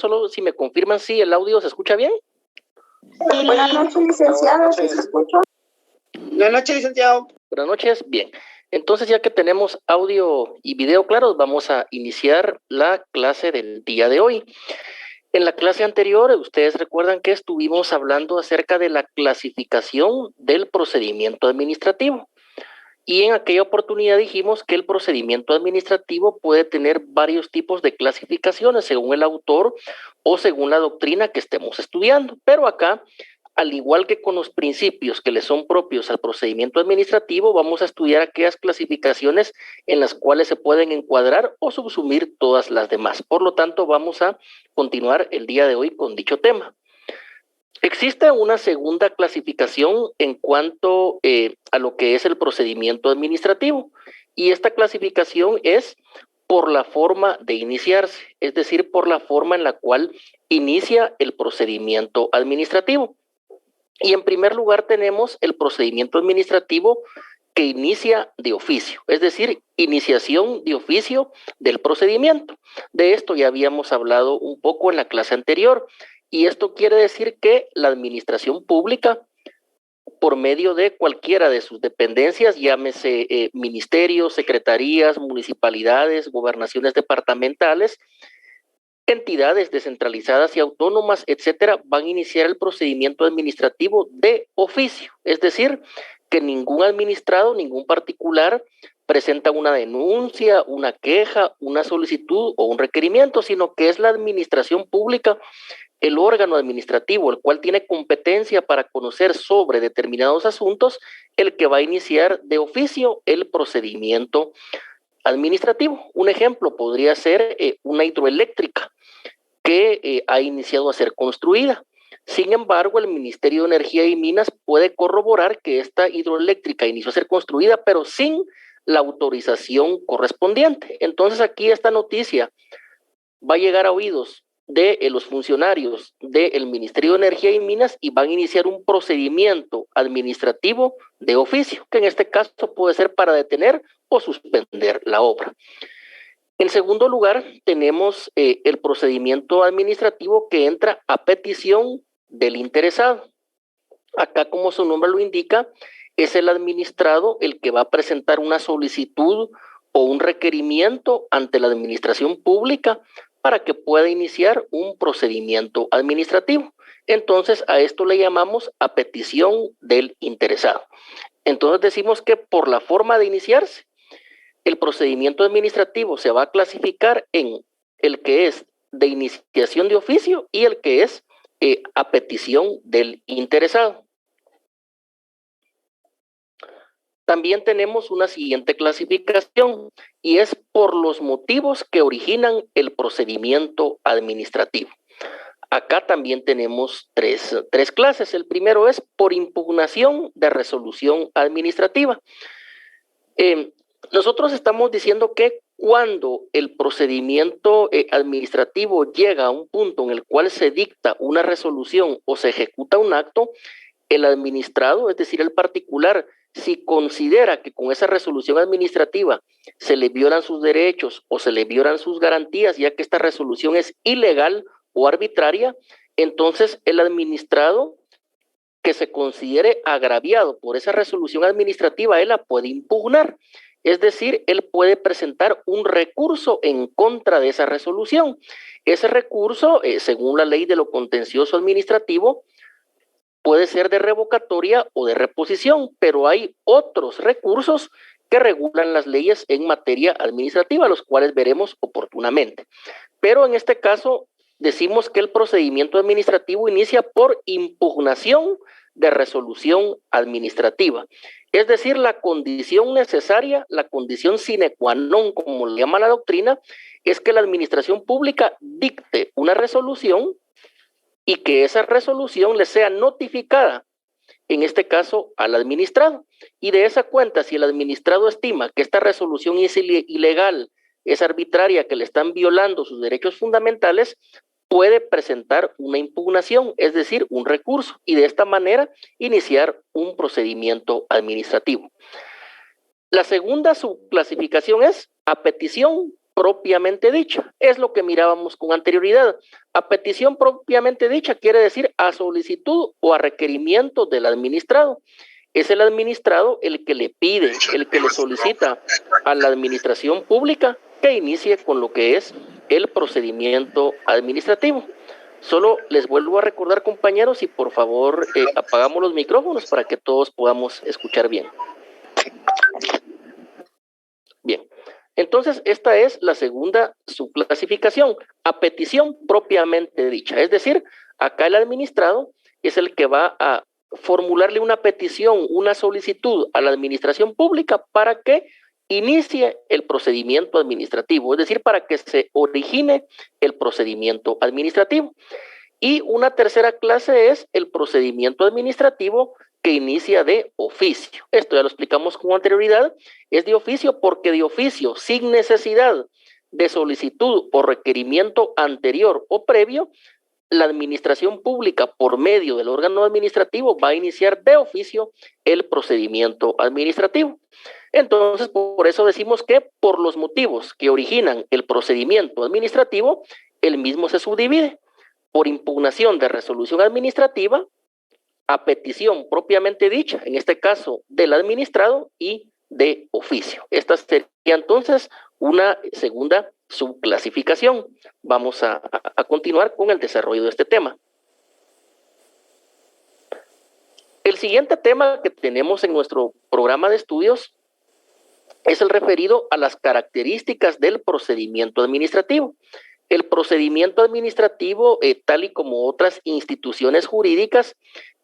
solo si me confirman si el audio se escucha bien. Buenas noches, licenciado, ¿sí se escucha? Buenas noches, licenciado. Buenas noches, bien. Entonces, ya que tenemos audio y video claros, vamos a iniciar la clase del día de hoy. En la clase anterior, ustedes recuerdan que estuvimos hablando acerca de la clasificación del procedimiento administrativo. Y en aquella oportunidad dijimos que el procedimiento administrativo puede tener varios tipos de clasificaciones según el autor o según la doctrina que estemos estudiando. Pero acá, al igual que con los principios que le son propios al procedimiento administrativo, vamos a estudiar aquellas clasificaciones en las cuales se pueden encuadrar o subsumir todas las demás. Por lo tanto, vamos a continuar el día de hoy con dicho tema. Existe una segunda clasificación en cuanto a lo que es el procedimiento administrativo, y esta clasificación es por la forma de iniciarse, es decir, por la forma en la cual inicia el procedimiento administrativo. Y en primer lugar tenemos el procedimiento administrativo que inicia de oficio, es decir, iniciación de oficio del procedimiento. De esto ya habíamos hablado un poco en la clase anterior. Y esto quiere decir que la administración pública, por medio de cualquiera de sus dependencias, llámese ministerios, secretarías, municipalidades, gobernaciones departamentales, entidades descentralizadas y autónomas, etcétera, van a iniciar el procedimiento administrativo de oficio. Es decir, que ningún administrado, ningún particular presenta una denuncia, una queja, una solicitud o un requerimiento, sino que es la administración pública, el órgano administrativo, el cual tiene competencia para conocer sobre determinados asuntos, el que va a iniciar de oficio el procedimiento administrativo. Un ejemplo podría ser una hidroeléctrica que ha iniciado a ser construida. Sin embargo, el Ministerio de Energía y Minas puede corroborar que esta hidroeléctrica inició a ser construida, pero sin la autorización correspondiente. Entonces, aquí esta noticia va a llegar a oídos de los funcionarios del Ministerio de Energía y Minas y van a iniciar un procedimiento administrativo de oficio, que en este caso puede ser para detener o suspender la obra. En segundo lugar, tenemos el procedimiento administrativo que entra a petición del interesado. Acá, como su nombre lo indica, es el administrado el que va a presentar una solicitud o un requerimiento ante la administración pública para que pueda iniciar un procedimiento administrativo. Entonces, a esto le llamamos a petición del interesado. Entonces, decimos que por la forma de iniciarse, el procedimiento administrativo se va a clasificar en el que es de iniciación de oficio y el que es a petición del interesado. También tenemos una siguiente clasificación y es por los motivos que originan el procedimiento administrativo. Acá también tenemos tres clases. El primero es por impugnación de resolución administrativa. Nosotros estamos diciendo que cuando el procedimiento administrativo llega a un punto en el cual se dicta una resolución o se ejecuta un acto, el administrado, es decir, el particular, si considera que con esa resolución administrativa se le violan sus derechos o se le violan sus garantías, ya que esta resolución es ilegal o arbitraria, entonces el administrado que se considere agraviado por esa resolución administrativa, él la puede impugnar. Es decir, él puede presentar un recurso en contra de esa resolución. Ese recurso, según la ley de lo contencioso administrativo, puede ser de revocatoria o de reposición, pero hay otros recursos que regulan las leyes en materia administrativa, los cuales veremos oportunamente. Pero en este caso decimos que el procedimiento administrativo inicia por impugnación de resolución administrativa. Es decir, la condición necesaria, la condición sine qua non, como le llama la doctrina, es que la administración pública dicte una resolución y que esa resolución le sea notificada, en este caso al administrado. Y de esa cuenta, si el administrado estima que esta resolución es ilegal, es arbitraria, que le están violando sus derechos fundamentales, puede presentar una impugnación, es decir, un recurso, y de esta manera iniciar un procedimiento administrativo. La segunda subclasificación es a petición propiamente dicha. Es lo que mirábamos con anterioridad. A petición propiamente dicha quiere decir a solicitud o a requerimiento del administrado. Es el administrado el que le pide, el que le solicita a la administración pública que inicie con lo que es el procedimiento administrativo. Solo les vuelvo a recordar, compañeros, y por favor apagamos los micrófonos para que todos podamos escuchar bien. Bien, entonces esta es la segunda subclasificación, a petición propiamente dicha. Es decir, acá el administrado es el que va a formularle una petición, una solicitud a la administración pública para que inicie el procedimiento administrativo, es decir, para que se origine el procedimiento administrativo. Y una tercera clase es el procedimiento administrativo que inicia de oficio. Esto ya lo explicamos con anterioridad, es de oficio porque de oficio, sin necesidad de solicitud o requerimiento anterior o previo, la administración pública, por medio del órgano administrativo, va a iniciar de oficio el procedimiento administrativo. Entonces, por eso decimos que por los motivos que originan el procedimiento administrativo, el mismo se subdivide por impugnación de resolución administrativa, a petición propiamente dicha, en este caso del administrado, y de oficio. Esta sería entonces una segunda subclasificación. Vamos a continuar con el desarrollo de este tema. El siguiente tema que tenemos en nuestro programa de estudios es el referido a las características del procedimiento administrativo. El procedimiento administrativo, tal y como otras instituciones jurídicas,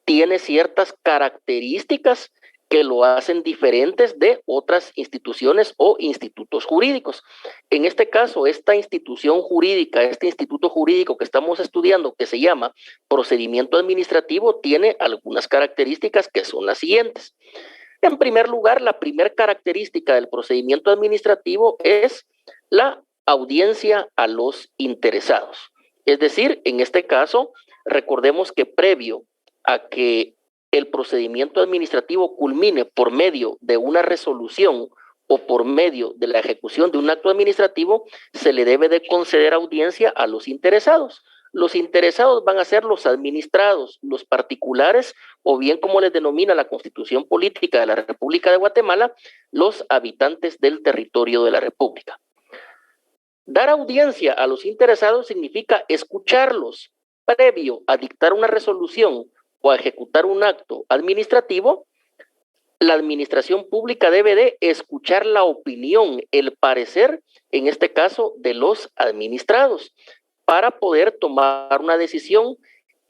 tiene ciertas características que lo hacen diferentes de otras instituciones o institutos jurídicos. En este caso, esta institución jurídica, este instituto jurídico que estamos estudiando, que se llama procedimiento administrativo, tiene algunas características que son las siguientes. En primer lugar, la primera característica del procedimiento administrativo es la audiencia a los interesados. Es decir, en este caso, recordemos que previo a que el procedimiento administrativo culmine por medio de una resolución o por medio de la ejecución de un acto administrativo, se le debe de conceder audiencia a los interesados. Los interesados van a ser los administrados, los particulares, o bien como les denomina la Constitución Política de la República de Guatemala, los habitantes del territorio de la República. Dar audiencia a los interesados significa escucharlos previo a dictar una resolución o a ejecutar un acto administrativo. La administración pública debe de escuchar la opinión, el parecer, en este caso, de los administrados, para poder tomar una decisión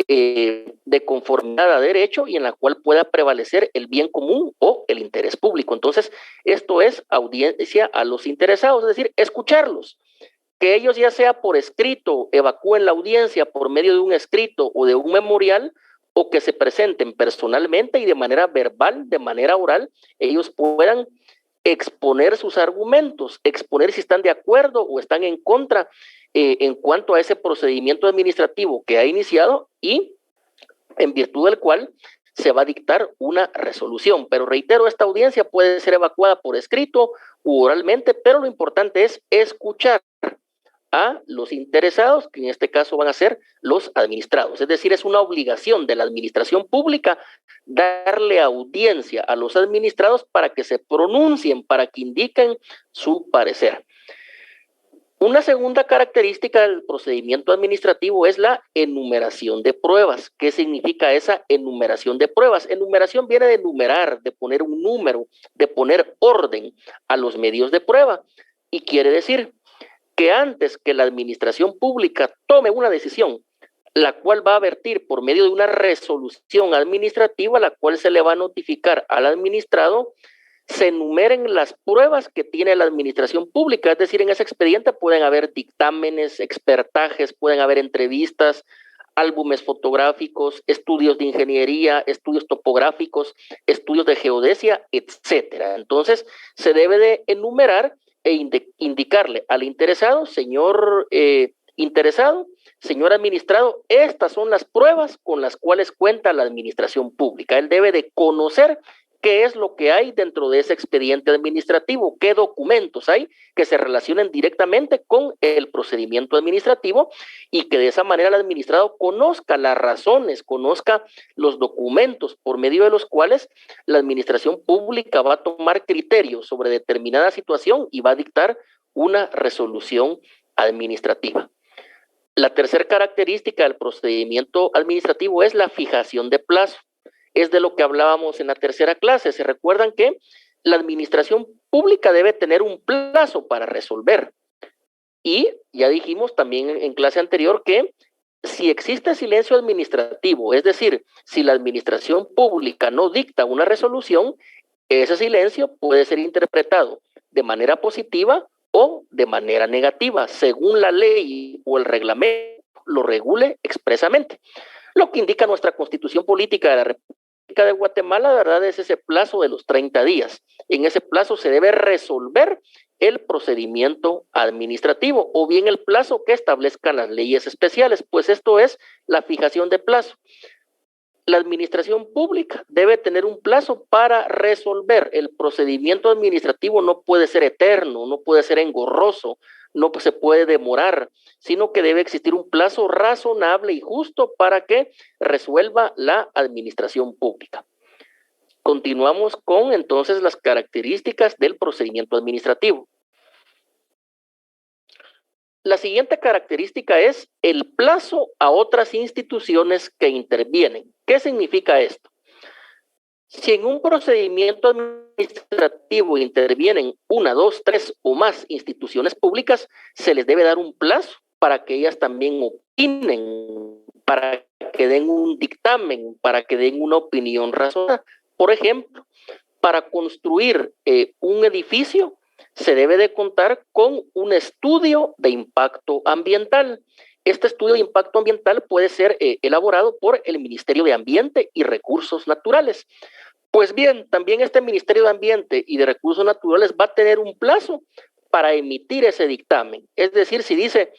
de conformidad a derecho y en la cual pueda prevalecer el bien común o el interés público. Entonces, esto es audiencia a los interesados, es decir, escucharlos. Que ellos ya sea por escrito, evacúen la audiencia por medio de un escrito o de un memorial, o que se presenten personalmente y de manera verbal, de manera oral, ellos puedan exponer sus argumentos, exponer si están de acuerdo o están en contra en cuanto a ese procedimiento administrativo que ha iniciado y en virtud del cual se va a dictar una resolución. Pero reitero, esta audiencia puede ser evacuada por escrito u oralmente, pero lo importante es escuchar a los interesados, que en este caso van a ser los administrados. Es decir, es una obligación de la administración pública darle audiencia a los administrados para que se pronuncien, para que indiquen su parecer. Una segunda característica del procedimiento administrativo es la enumeración de pruebas. ¿Qué significa esa enumeración de pruebas? Enumeración viene de enumerar, de poner un número, de poner orden a los medios de prueba. Y quiere decir que antes que la administración pública tome una decisión, la cual va a vertir por medio de una resolución administrativa, la cual se le va a notificar al administrado, se enumeren las pruebas que tiene la administración pública. Es decir, en ese expediente pueden haber dictámenes, expertajes, pueden haber entrevistas, álbumes fotográficos, estudios de ingeniería, estudios topográficos, estudios de geodesia, etcétera. Entonces, se debe de enumerar e indicarle al interesado, señor interesado, señor administrado, estas son las pruebas con las cuales cuenta la administración pública. Él debe de conocer qué es lo que hay dentro de ese expediente administrativo, qué documentos hay que se relacionen directamente con el procedimiento administrativo y que de esa manera el administrado conozca las razones, conozca los documentos por medio de los cuales la administración pública va a tomar criterios sobre determinada situación y va a dictar una resolución administrativa. La tercera característica del procedimiento administrativo es la fijación de plazo. Es de lo que hablábamos en la tercera clase. Se recuerdan que la administración pública debe tener un plazo para resolver. Y ya dijimos también en clase anterior que si existe silencio administrativo, es decir, si la administración pública no dicta una resolución, ese silencio puede ser interpretado de manera positiva o de manera negativa, según la ley o el reglamento lo regule expresamente. Lo que indica nuestra Constitución Política de la República de Guatemala, la verdad, es ese plazo de los 30 días. En ese plazo se debe resolver el procedimiento administrativo o bien el plazo que establezcan las leyes especiales, pues esto es la fijación de plazo. La administración pública debe tener un plazo para resolver. El procedimiento administrativo no puede ser eterno, no puede ser engorroso, no se puede demorar, sino que debe existir un plazo razonable y justo para que resuelva la administración pública. Continuamos con entonces las características del procedimiento administrativo. La siguiente característica es el plazo a otras instituciones que intervienen. ¿Qué significa esto? Si en un procedimiento administrativo intervienen 1, 2, 3 o más instituciones públicas, se les debe dar un plazo para que ellas también opinen, para que den un dictamen, para que den una opinión razonada. Por ejemplo, para construir un edificio, se debe de contar con un estudio de impacto ambiental. Este estudio de impacto ambiental puede ser elaborado por el Ministerio de Ambiente y Recursos Naturales. Pues bien, también este Ministerio de Ambiente y de Recursos Naturales va a tener un plazo para emitir ese dictamen. Es decir, si dice,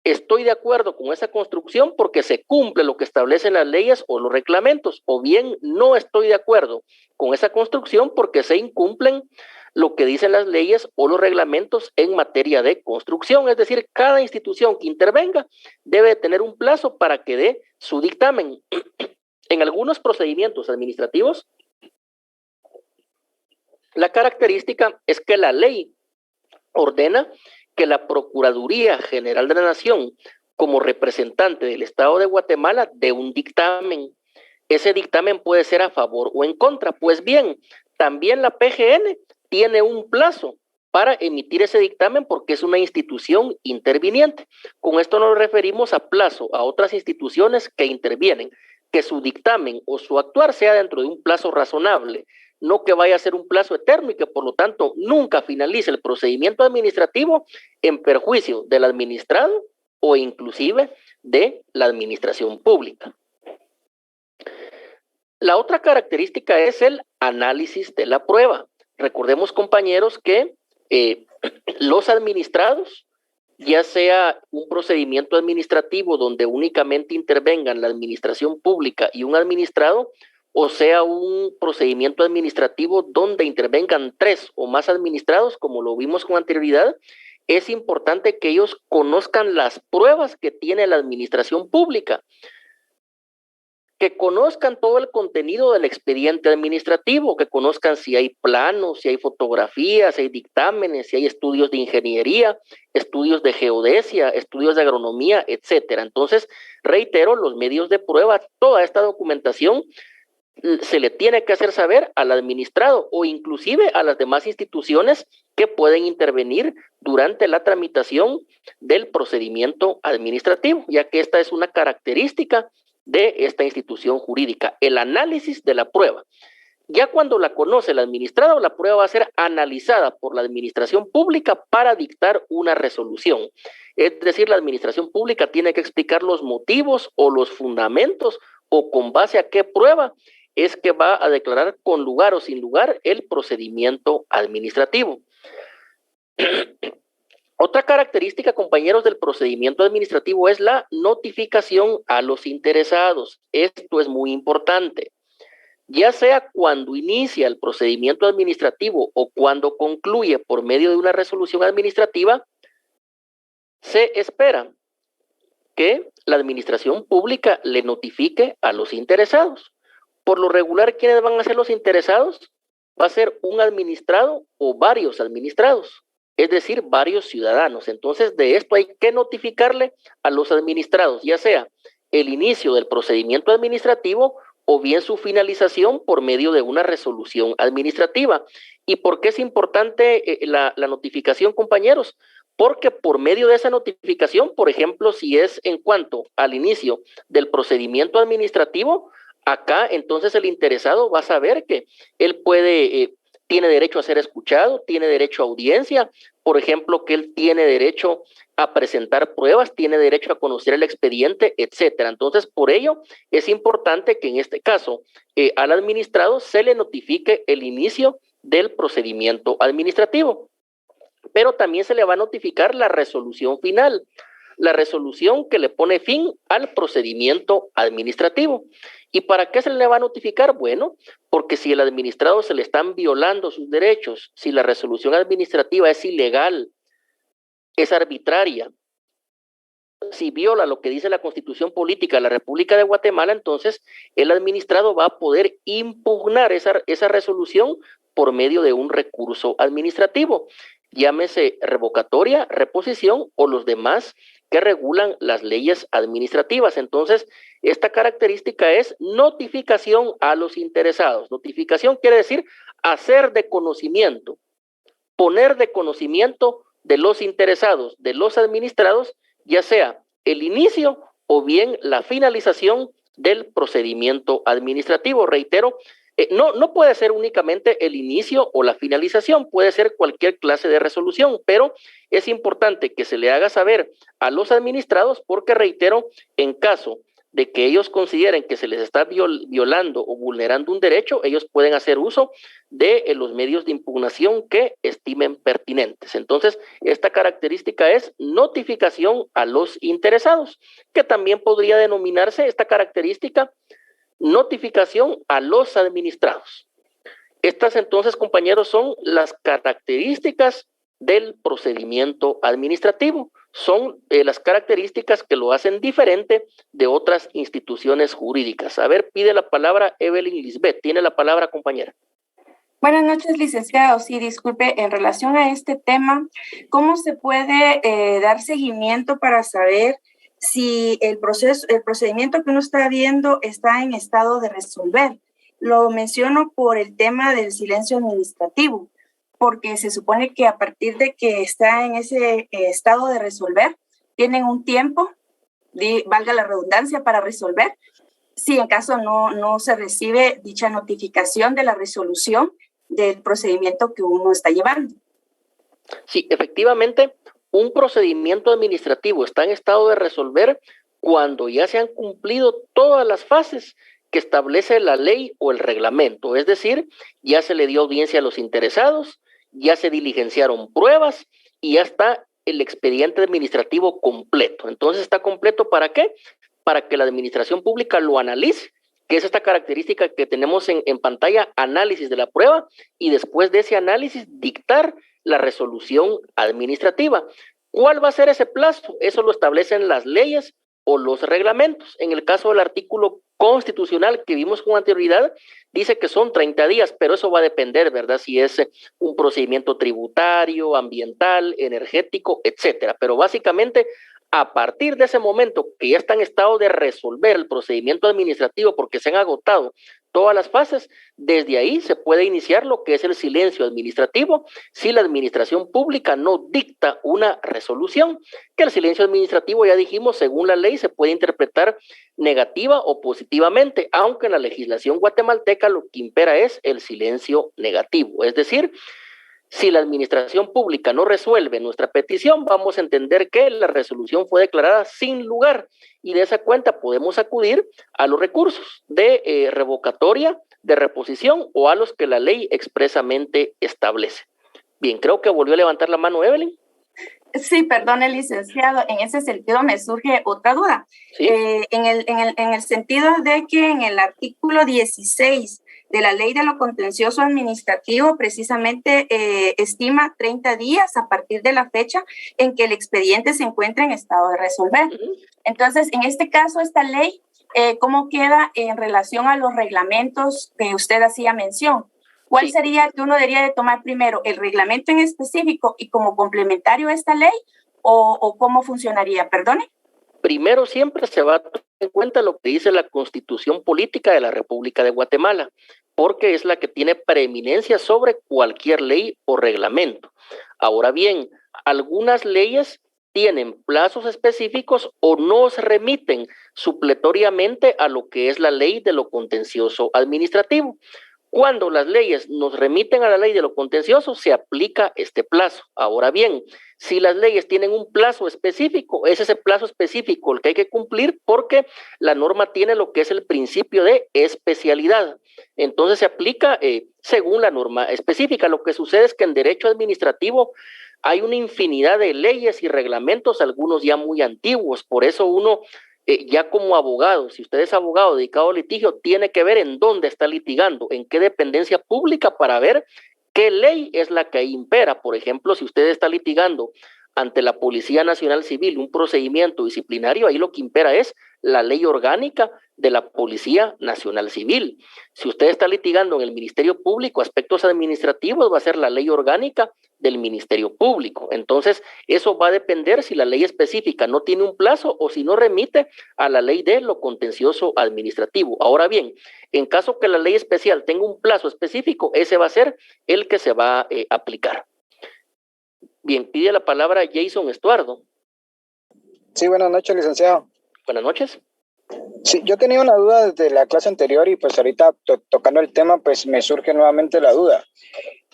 estoy de acuerdo con esa construcción porque se cumple lo que establecen las leyes o los reglamentos, o bien no estoy de acuerdo con esa construcción porque se incumplen lo que dicen las leyes o los reglamentos en materia de construcción. Es decir, cada institución que intervenga debe tener un plazo para que dé su dictamen. En algunos procedimientos administrativos, la característica es que la ley ordena que la Procuraduría General de la Nación, como representante del Estado de Guatemala, dé un dictamen. Ese dictamen puede ser a favor o en contra. Pues bien, también la PGN tiene un plazo para emitir ese dictamen porque es una institución interviniente. Con esto nos referimos a plazo a otras instituciones que intervienen, que su dictamen o su actuar sea dentro de un plazo razonable, no que vaya a ser un plazo eterno y que por lo tanto nunca finalice el procedimiento administrativo en perjuicio del administrado o inclusive de la administración pública. La otra característica es el análisis de la prueba. Recordemos, compañeros, que los administrados, ya sea un procedimiento administrativo donde únicamente intervengan la administración pública y un administrado, o sea un procedimiento administrativo donde intervengan 3 o más administrados, como lo vimos con anterioridad, es importante que ellos conozcan las pruebas que tiene la administración pública, que conozcan todo el contenido del expediente administrativo, que conozcan si hay planos, si hay fotografías, si hay dictámenes, si hay estudios de ingeniería, estudios de geodesia, estudios de agronomía, etcétera. Entonces, reitero, los medios de prueba, toda esta documentación se le tiene que hacer saber al administrado o inclusive a las demás instituciones que pueden intervenir durante la tramitación del procedimiento administrativo, ya que esta es una característica de esta institución jurídica, el análisis de la prueba. Ya cuando la conoce el administrado, la prueba va a ser analizada por la administración pública para dictar una resolución. Es decir, la administración pública tiene que explicar los motivos o los fundamentos o con base a qué prueba es que va a declarar con lugar o sin lugar el procedimiento administrativo. Otra característica, compañeros, del procedimiento administrativo es la notificación a los interesados. Esto es muy importante. ya sea cuando inicia el procedimiento administrativo o cuando concluye por medio de una resolución administrativa, se espera que la administración pública le notifique a los interesados. Por lo regular, ¿quiénes van a ser los interesados? Va a ser un administrado o varios administrados, es decir, varios ciudadanos. Entonces, de esto hay que notificarle a los administrados, ya sea el inicio del procedimiento administrativo o bien su finalización por medio de una resolución administrativa. ¿Y por qué es importante la notificación, compañeros? Porque por medio de esa notificación, por ejemplo, si es en cuanto al inicio del procedimiento administrativo, acá entonces el interesado va a saber que él tiene derecho a ser escuchado, tiene derecho a audiencia, por ejemplo, que él tiene derecho a presentar pruebas, tiene derecho a conocer el expediente, etcétera. Entonces, por ello, es importante que en este caso al administrado se le notifique el inicio del procedimiento administrativo. Pero también se le va a notificar la resolución final, la resolución que le pone fin al procedimiento administrativo. ¿Y para qué se le va a notificar? Bueno, porque si el administrado se le están violando sus derechos, si la resolución administrativa es ilegal, es arbitraria, si viola lo que dice la Constitución Política de la República de Guatemala, entonces el administrado va a poder impugnar esa resolución por medio de un recurso administrativo, llámese revocatoria, reposición o los demás que regulan las leyes administrativas. Entonces, esta característica es notificación a los interesados. Notificación quiere decir hacer de conocimiento, poner de conocimiento de los interesados, de los administrados, ya sea el inicio o bien la finalización del procedimiento administrativo. Reitero, no puede ser únicamente el inicio o la finalización, puede ser cualquier clase de resolución, pero es importante que se le haga saber a los administrados porque, reitero, en caso de que ellos consideren que se les está violando o vulnerando un derecho, ellos pueden hacer uso de los medios de impugnación que estimen pertinentes. Entonces, esta característica es notificación a los interesados, que también podría denominarse esta característica notificación a los administrados. Estas entonces, compañeros, son las características del procedimiento administrativo. Son las características que lo hacen diferente de otras instituciones jurídicas. A ver, pide la palabra Evelyn Lisbeth. Tiene la palabra, compañera. Buenas noches, licenciado. Sí, disculpe, en relación a este tema, ¿cómo se puede dar seguimiento para saber si el procedimiento que uno está viendo está en estado de resolver? Lo menciono por el tema del silencio administrativo, porque se supone que a partir de que está en ese estado de resolver, tienen un tiempo, valga la redundancia, para resolver, si en caso no se recibe dicha notificación de la resolución del procedimiento que uno está llevando. Sí, efectivamente, un procedimiento administrativo está en estado de resolver cuando ya se han cumplido todas las fases que establece la ley o el reglamento, es decir, ya se le dio audiencia a los interesados, ya se diligenciaron pruebas y ya está el expediente administrativo completo. Entonces, ¿está completo para qué? Para que la administración pública lo analice, que es esta característica que tenemos en pantalla, análisis de la prueba, y después de ese análisis dictar la resolución administrativa. ¿Cuál va a ser ese plazo? Eso lo establecen las leyes o los reglamentos. En el caso del artículo constitucional que vimos con anterioridad, dice que son 30 días, pero eso va a depender, ¿verdad? Si es un procedimiento tributario, ambiental, energético, etcétera. Pero básicamente, a partir de ese momento que ya está en estado de resolver el procedimiento administrativo porque se han agotado todas las fases, desde ahí se puede iniciar lo que es el silencio administrativo si la administración pública no dicta una resolución, que el silencio administrativo, ya dijimos, según la ley se puede interpretar negativa o positivamente, aunque en la legislación guatemalteca lo que impera es el silencio negativo, es decir, si la administración pública no resuelve nuestra petición, vamos a entender que la resolución fue declarada sin lugar y de esa cuenta podemos acudir a los recursos de revocatoria, de reposición o a los que la ley expresamente establece. Bien, creo que volvió a levantar la mano Evelyn. Sí, perdone, licenciado. En ese sentido me surge otra duda. ¿Sí? En el sentido de que en el artículo 16 de la Ley de lo Contencioso Administrativo precisamente estima 30 días a partir de la fecha en que el expediente se encuentre en estado de resolver. Entonces, en este caso, esta ley, ¿cómo queda en relación a los reglamentos que usted hacía mención? ¿Cuál sería que uno debería de tomar primero, el reglamento en específico y como complementario a esta ley o cómo funcionaría? Perdone. Primero siempre se va a tener en cuenta lo que dice la Constitución Política de la República de Guatemala, porque es la que tiene preeminencia sobre cualquier ley o reglamento. Ahora bien, algunas leyes tienen plazos específicos o no se remiten supletoriamente a lo que es la ley de lo contencioso administrativo. Cuando las leyes nos remiten a la ley de lo contencioso, se aplica este plazo. Ahora bien, si las leyes tienen un plazo específico, es ese plazo específico el que hay que cumplir porque la norma tiene lo que es el principio de especialidad. Entonces se aplica según la norma específica. Lo que sucede es que en derecho administrativo hay una infinidad de leyes y reglamentos, algunos ya muy antiguos. Por eso uno ya como abogado, si usted es abogado dedicado al litigio, tiene que ver en dónde está litigando, en qué dependencia pública para ver qué ley es la que ahí impera. Por ejemplo, si usted está litigando ante la Policía Nacional Civil un procedimiento disciplinario, ahí lo que impera es la ley orgánica de la Policía Nacional Civil. Si usted está litigando en el Ministerio Público aspectos administrativos, va a ser la ley orgánica del Ministerio Público. Entonces, eso va a depender si la ley específica no tiene un plazo o si no remite a la ley de lo contencioso administrativo. Ahora bien, en caso que la ley especial tenga un plazo específico, ese va a ser el que se va a aplicar. Bien, pide la palabra Jason Estuardo. Sí, buenas noches, licenciado. Buenas noches. Sí, yo tenía una duda desde la clase anterior y pues ahorita tocando el tema, pues me surge nuevamente la duda.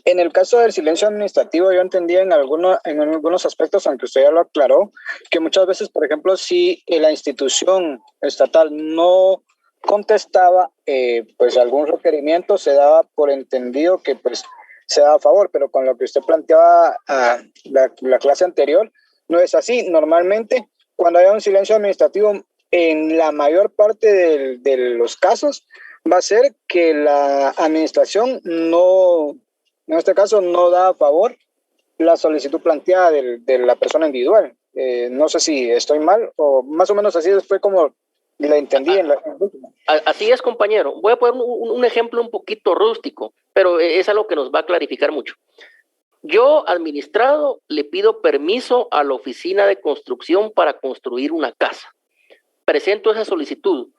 En el caso del silencio administrativo, yo entendía en algunos aspectos, aunque usted ya lo aclaró, que muchas veces, por ejemplo, si la institución estatal no contestaba pues algún requerimiento, se daba por entendido que pues se daba a favor, pero con lo que usted planteaba la clase anterior, no es así. Normalmente, cuando hay un silencio administrativo, en la mayor parte de los casos, va a ser que la administración no, en este caso, no da a favor la solicitud planteada de la persona individual. No sé si estoy mal o más o menos así fue como la entendí. Así es, compañero. Voy a poner un ejemplo un poquito rústico, pero es algo que nos va a clarificar mucho. Yo, administrado, le pido permiso a la oficina de construcción para construir una casa. Presento esa solicitud.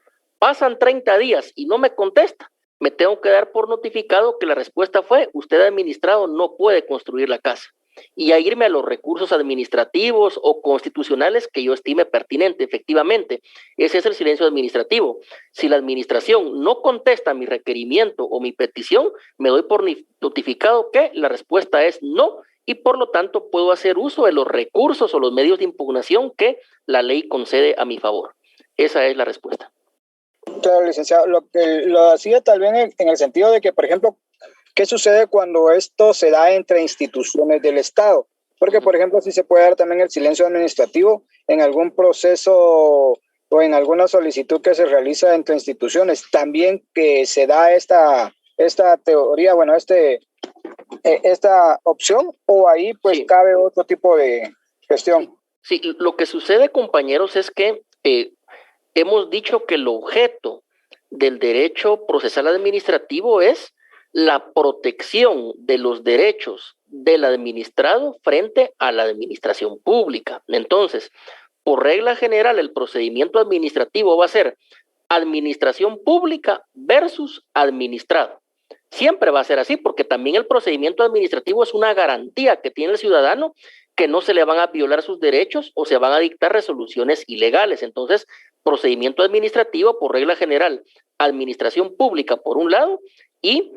Pasan 30 días y no me contesta. Me tengo que dar por notificado que la respuesta fue: usted, administrado, no puede construir la casa. Y a irme a los recursos administrativos o constitucionales que yo estime pertinente. Efectivamente, ese es el silencio administrativo. Si la administración no contesta mi requerimiento o mi petición, me doy por notificado que la respuesta es no, y por lo tanto puedo hacer uso de los recursos o los medios de impugnación que la ley concede a mi favor. Esa es la respuesta. Claro, licenciado, lo hacía tal vez en el sentido de que, por ejemplo, ¿qué sucede cuando esto se da entre instituciones del Estado? Porque, por ejemplo, sí se puede dar también el silencio administrativo en algún proceso o en alguna solicitud que se realiza entre instituciones. También que se da esta teoría, bueno, esta opción, o ahí pues sí cabe otro tipo de gestión. Sí, lo que sucede, compañeros, es que hemos dicho que el objeto del derecho procesal administrativo es la protección de los derechos del administrado frente a la administración pública. Entonces, por regla general, el procedimiento administrativo va a ser administración pública versus administrado. Siempre va a ser así, porque también el procedimiento administrativo es una garantía que tiene el ciudadano que no se le van a violar sus derechos o se van a dictar resoluciones ilegales. Entonces, procedimiento administrativo, por regla general, administración pública por un lado y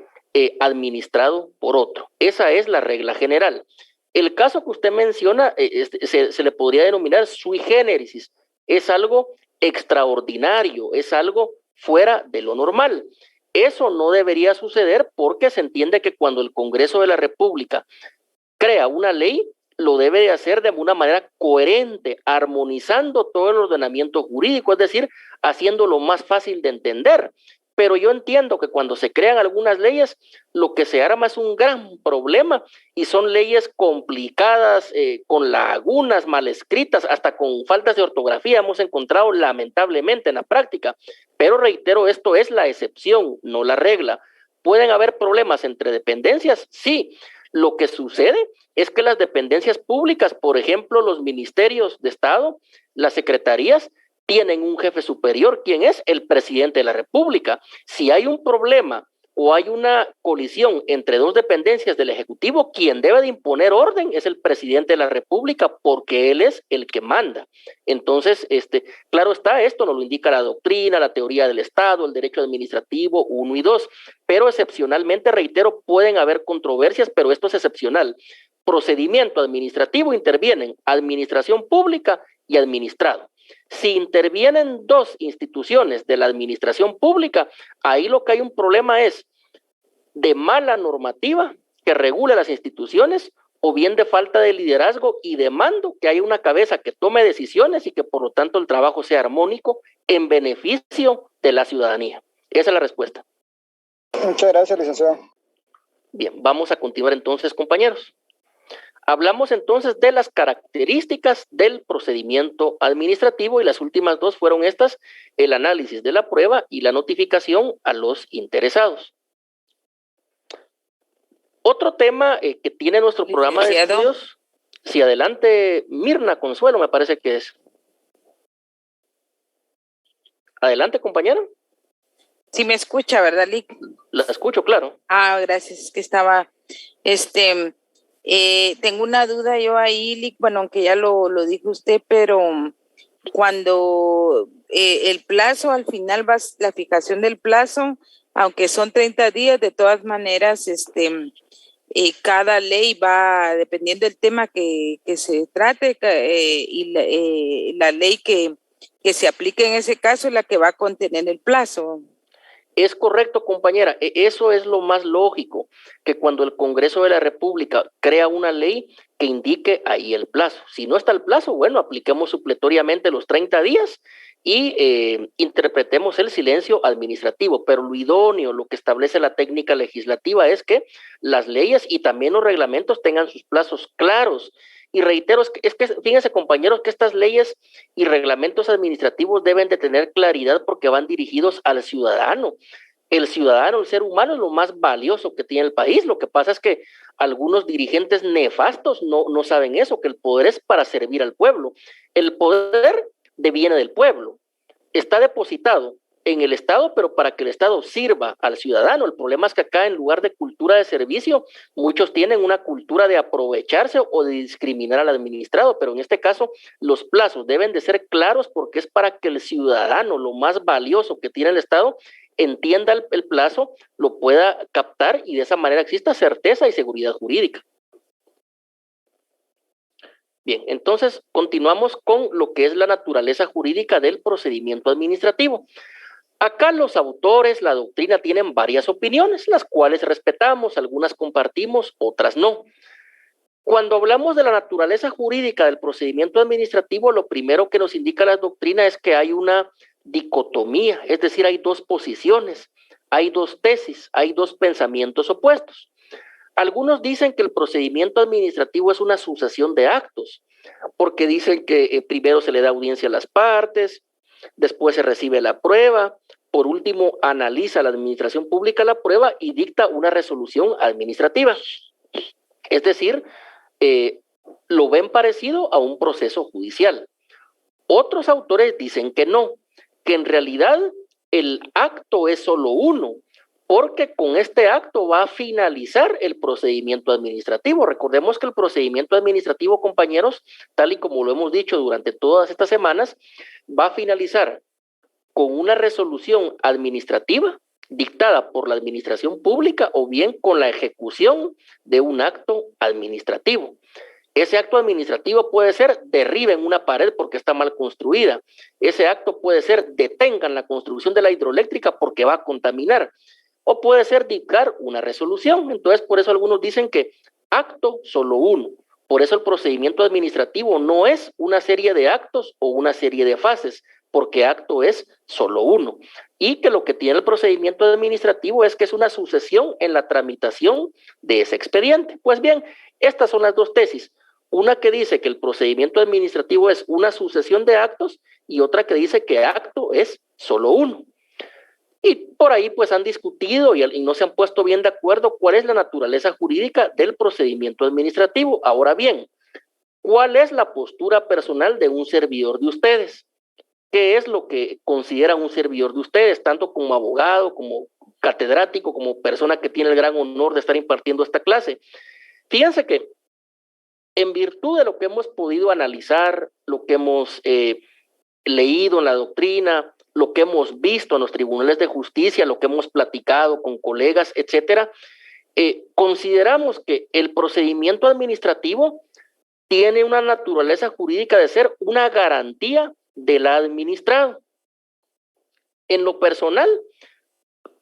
administrado por otro. Esa es la regla general. El caso que usted menciona se le podría denominar sui generis. Es algo extraordinario, es algo fuera de lo normal. Eso no debería suceder porque se entiende que cuando el Congreso de la República crea una ley, lo debe de hacer de una manera coherente, armonizando todo el ordenamiento jurídico, es decir, haciéndolo más fácil de entender. pero yo entiendo que cuando se crean algunas leyes, lo que se arma es un gran problema y son leyes complicadas, con lagunas, mal escritas, hasta con faltas de ortografía hemos encontrado lamentablemente en la práctica. Pero reitero, esto es la excepción, no la regla. ¿Pueden haber problemas entre dependencias? Sí. Lo que sucede es que las dependencias públicas, por ejemplo, los ministerios de Estado, las secretarías, tienen un jefe superior, ¿quién es? El presidente de la República. Si hay un problema o hay una colisión entre dos dependencias del Ejecutivo, quien debe de imponer orden es el presidente de la República, porque él es el que manda. Entonces, claro está, esto nos lo indica la doctrina, la teoría del Estado, el derecho administrativo 1 y 2, pero excepcionalmente, reitero, pueden haber controversias, pero esto es excepcional. Procedimiento administrativo, intervienen administración pública y administrado. Si intervienen dos instituciones de la administración pública, ahí lo que hay un problema es de mala normativa que regule las instituciones o bien de falta de liderazgo y de mando, que haya una cabeza que tome decisiones y que por lo tanto el trabajo sea armónico en beneficio de la ciudadanía. Esa es la respuesta. Muchas gracias, licenciado. Bien, vamos a continuar entonces, compañeros. Hablamos entonces de las características del procedimiento administrativo y las últimas dos fueron estas, el análisis de la prueba y la notificación a los interesados. Otro tema que tiene nuestro programa de estudios, si adelante, Mirna Consuelo me parece que es. Adelante, compañera. Sí me escucha, ¿verdad, Lic? La escucho, claro. Gracias, es que estaba, tengo una duda yo ahí, Lic, bueno, aunque ya lo dijo usted, pero cuando el plazo, al final va la fijación del plazo, aunque son 30 días, de todas maneras, cada ley va, dependiendo del tema que se trate, y la ley que se aplique en ese caso es la que va a contener el plazo. Es correcto, compañera. Eso es lo más lógico, que cuando el Congreso de la República crea una ley que indique ahí el plazo. Si no está el plazo, bueno, apliquemos supletoriamente los 30 días y interpretemos el silencio administrativo. Pero lo idóneo, lo que establece la técnica legislativa es que las leyes y también los reglamentos tengan sus plazos claros. Y reitero, es que fíjense, compañeros, que estas leyes y reglamentos administrativos deben de tener claridad porque van dirigidos al ciudadano. El ciudadano, el ser humano, es lo más valioso que tiene el país. Lo que pasa es que algunos dirigentes nefastos no saben eso, que el poder es para servir al pueblo. El poder deviene del pueblo. Está depositado en el Estado, pero para que el Estado sirva al ciudadano. El problema es que acá, en lugar de cultura de servicio, muchos tienen una cultura de aprovecharse o de discriminar al administrado, pero en este caso los plazos deben de ser claros porque es para que el ciudadano, lo más valioso que tiene el Estado, entienda el plazo, lo pueda captar y de esa manera exista certeza y seguridad jurídica. Bien, entonces continuamos con lo que es la naturaleza jurídica del procedimiento administrativo. Acá los autores, la doctrina, tienen varias opiniones, las cuales respetamos, algunas compartimos, otras no. Cuando hablamos de la naturaleza jurídica del procedimiento administrativo, lo primero que nos indica la doctrina es que hay una dicotomía, es decir, hay dos posiciones, hay dos tesis, hay dos pensamientos opuestos. Algunos dicen que el procedimiento administrativo es una sucesión de actos, porque dicen que primero se le da audiencia a las partes, después se recibe la prueba, por último analiza la administración pública la prueba y dicta una resolución administrativa. Es decir, lo ven parecido a un proceso judicial. Otros autores dicen que no, que en realidad el acto es solo uno, porque con este acto va a finalizar el procedimiento administrativo. Recordemos que el procedimiento administrativo, compañeros, tal y como lo hemos dicho durante todas estas semanas, va a finalizar con una resolución administrativa dictada por la administración pública o bien con la ejecución de un acto administrativo. Ese acto administrativo puede ser derriben una pared porque está mal construida. Ese acto puede ser detengan la construcción de la hidroeléctrica porque va a contaminar. O puede ser dictar una resolución. Entonces, por eso algunos dicen que acto solo uno. Por eso el procedimiento administrativo no es una serie de actos o una serie de fases. porque acto es solo uno. Y que lo que tiene el procedimiento administrativo es que es una sucesión en la tramitación de ese expediente. Pues bien, estas son las dos tesis. Una que dice que el procedimiento administrativo es una sucesión de actos y otra que dice que acto es solo uno. Y por ahí pues han discutido y no se han puesto bien de acuerdo cuál es la naturaleza jurídica del procedimiento administrativo. Ahora bien, ¿cuál es la postura personal de un servidor de ustedes? ¿Qué es lo que considera un servidor de ustedes, tanto como abogado, como catedrático, como persona que tiene el gran honor de estar impartiendo esta clase? Fíjense que en virtud de lo que hemos podido analizar, lo que hemos leído en la doctrina, lo que hemos visto en los tribunales de justicia, lo que hemos platicado con colegas, etcétera, consideramos que el procedimiento administrativo tiene una naturaleza jurídica de ser una garantía del administrado. En lo personal,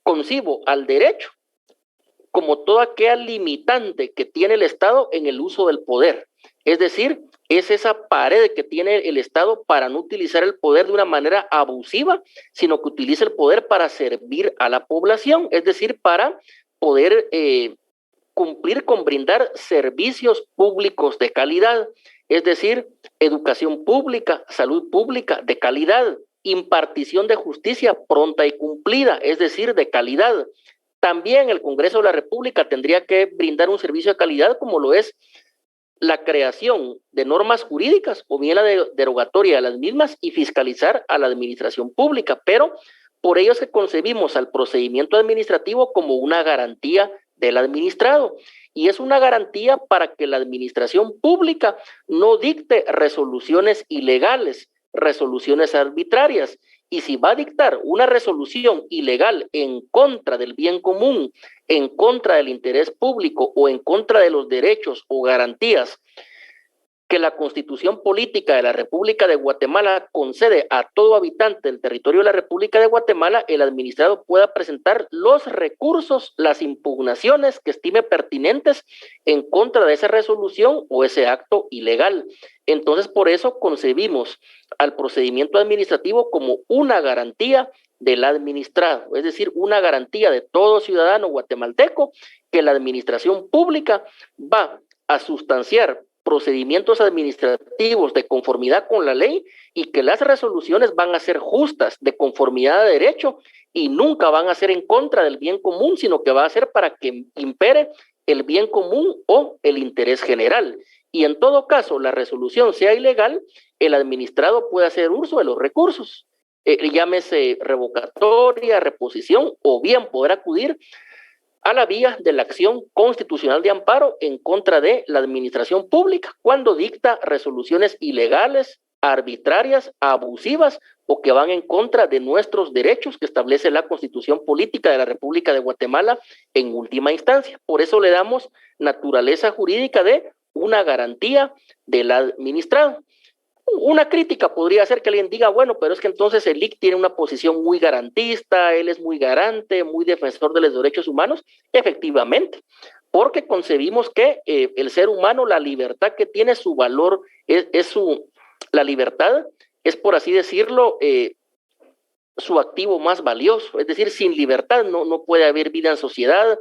concibo al derecho como toda aquella limitante que tiene el Estado en el uso del poder. Es decir, es esa pared que tiene el Estado para no utilizar el poder de una manera abusiva, sino que utiliza el poder para servir a la población, es decir, para poder cumplir con brindar servicios públicos de calidad, es decir, educación pública, salud pública de calidad, impartición de justicia pronta y cumplida, es decir, de calidad. También el Congreso de la República tendría que brindar un servicio de calidad como lo es la creación de normas jurídicas o bien la derogatoria de las mismas y fiscalizar a la administración pública, pero por ello es que concebimos al procedimiento administrativo como una garantía del administrado y es una garantía para que la administración pública no dicte resoluciones ilegales, resoluciones arbitrarias. Y si va a dictar una resolución ilegal en contra del bien común, en contra del interés público o en contra de los derechos o garantías que la Constitución Política de la República de Guatemala concede a todo habitante del territorio de la República de Guatemala, el administrado pueda presentar los recursos, las impugnaciones que estime pertinentes en contra de esa resolución o ese acto ilegal. Entonces, por eso concebimos al procedimiento administrativo como una garantía del administrado, es decir, una garantía de todo ciudadano guatemalteco que la administración pública va a sustanciar procedimientos administrativos de conformidad con la ley y que las resoluciones van a ser justas, de conformidad a derecho y nunca van a ser en contra del bien común, sino que va a ser para que impere el bien común o el interés general. Y en todo caso, la resolución sea ilegal, el administrado puede hacer uso de los recursos, llámese revocatoria, reposición o bien poder acudir a la vía de la acción constitucional de amparo en contra de la administración pública cuando dicta resoluciones ilegales, arbitrarias, abusivas o que van en contra de nuestros derechos que establece la Constitución Política de la República de Guatemala en última instancia. Por eso le damos naturaleza jurídica de una garantía del administrado. Una crítica podría ser que alguien diga, bueno, pero es que entonces el IC tiene una posición muy garantista, él es muy garante, muy defensor de los derechos humanos. Efectivamente, porque concebimos que el ser humano, la libertad que tiene su valor, la libertad es, por así decirlo, su activo más valioso. Es decir, sin libertad no puede haber vida en sociedad.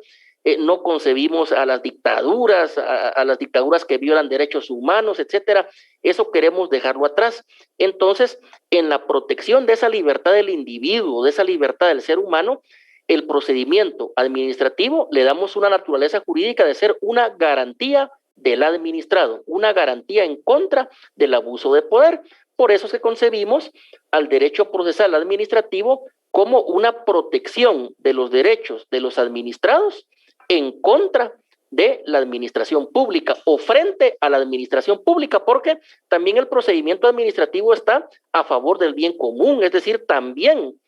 No concebimos a las dictaduras, a las dictaduras que violan derechos humanos, etcétera. Eso queremos dejarlo atrás. Entonces, en la protección de esa libertad del individuo, de esa libertad del ser humano, el procedimiento administrativo le damos una naturaleza jurídica de ser una garantía del administrado, una garantía en contra del abuso de poder. Por eso es que concebimos al derecho procesal administrativo como una protección de los derechos de los administrados en contra de la administración pública o frente a la administración pública, porque también el procedimiento administrativo está a favor del bien común, es decir, también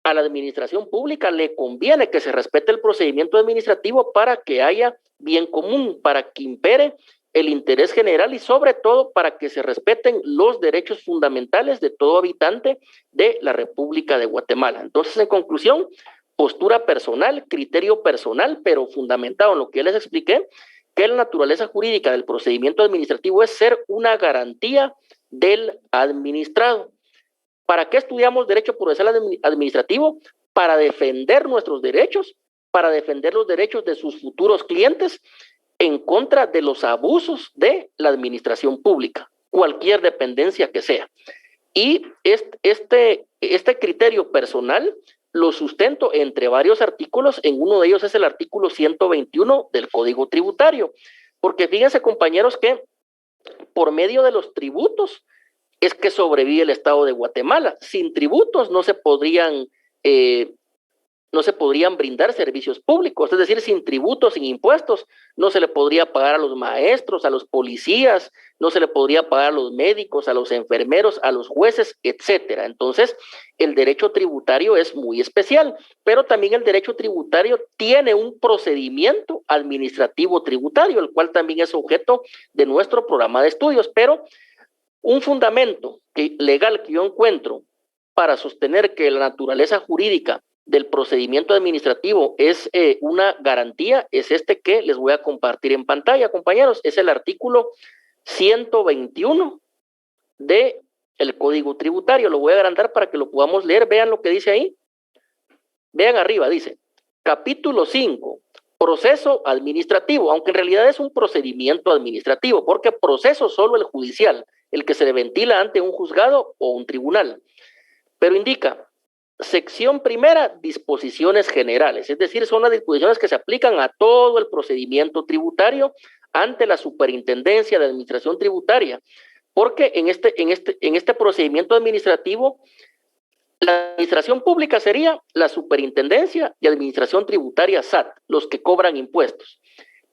a la administración pública le conviene que se respete el procedimiento administrativo para que haya bien común, para que impere el interés general y sobre todo para que se respeten los derechos fundamentales de todo habitante de la República de Guatemala. Entonces, en conclusión, postura personal, criterio personal, pero fundamentado en lo que les expliqué, que la naturaleza jurídica del procedimiento administrativo es ser una garantía del administrado. ¿Para qué estudiamos derecho procesal administrativo? Para defender nuestros derechos, para defender los derechos de sus futuros clientes en contra de los abusos de la administración pública, cualquier dependencia que sea. Y este criterio personal lo sustento entre varios artículos. En uno de ellos es el artículo 121 del Código Tributario, porque fíjense, compañeros, que por medio de los tributos es que sobrevive el Estado de Guatemala. Sin tributos no se podrían brindar servicios públicos, es decir, sin tributos, sin impuestos, no se le podría pagar a los maestros, a los policías, no se le podría pagar a los médicos, a los enfermeros, a los jueces, etcétera. Entonces, el derecho tributario es muy especial, pero también el derecho tributario tiene un procedimiento administrativo tributario, el cual también es objeto de nuestro programa de estudios, pero un fundamento legal que yo encuentro para sostener que la naturaleza jurídica del procedimiento administrativo es una garantía, es este que les voy a compartir en pantalla, compañeros. Es el artículo 121 del Código Tributario. Lo voy a agrandar para que lo podamos leer. Vean lo que dice ahí. Vean arriba, dice, capítulo 5, proceso administrativo, aunque en realidad es un procedimiento administrativo, porque proceso solo el judicial, el que se le ventila ante un juzgado o un tribunal. Pero indica, sección primera, disposiciones generales, es decir, son las disposiciones que se aplican a todo el procedimiento tributario ante la Superintendencia de Administración Tributaria, porque en este procedimiento administrativo, la administración pública sería la Superintendencia de Administración Tributaria SAT, los que cobran impuestos,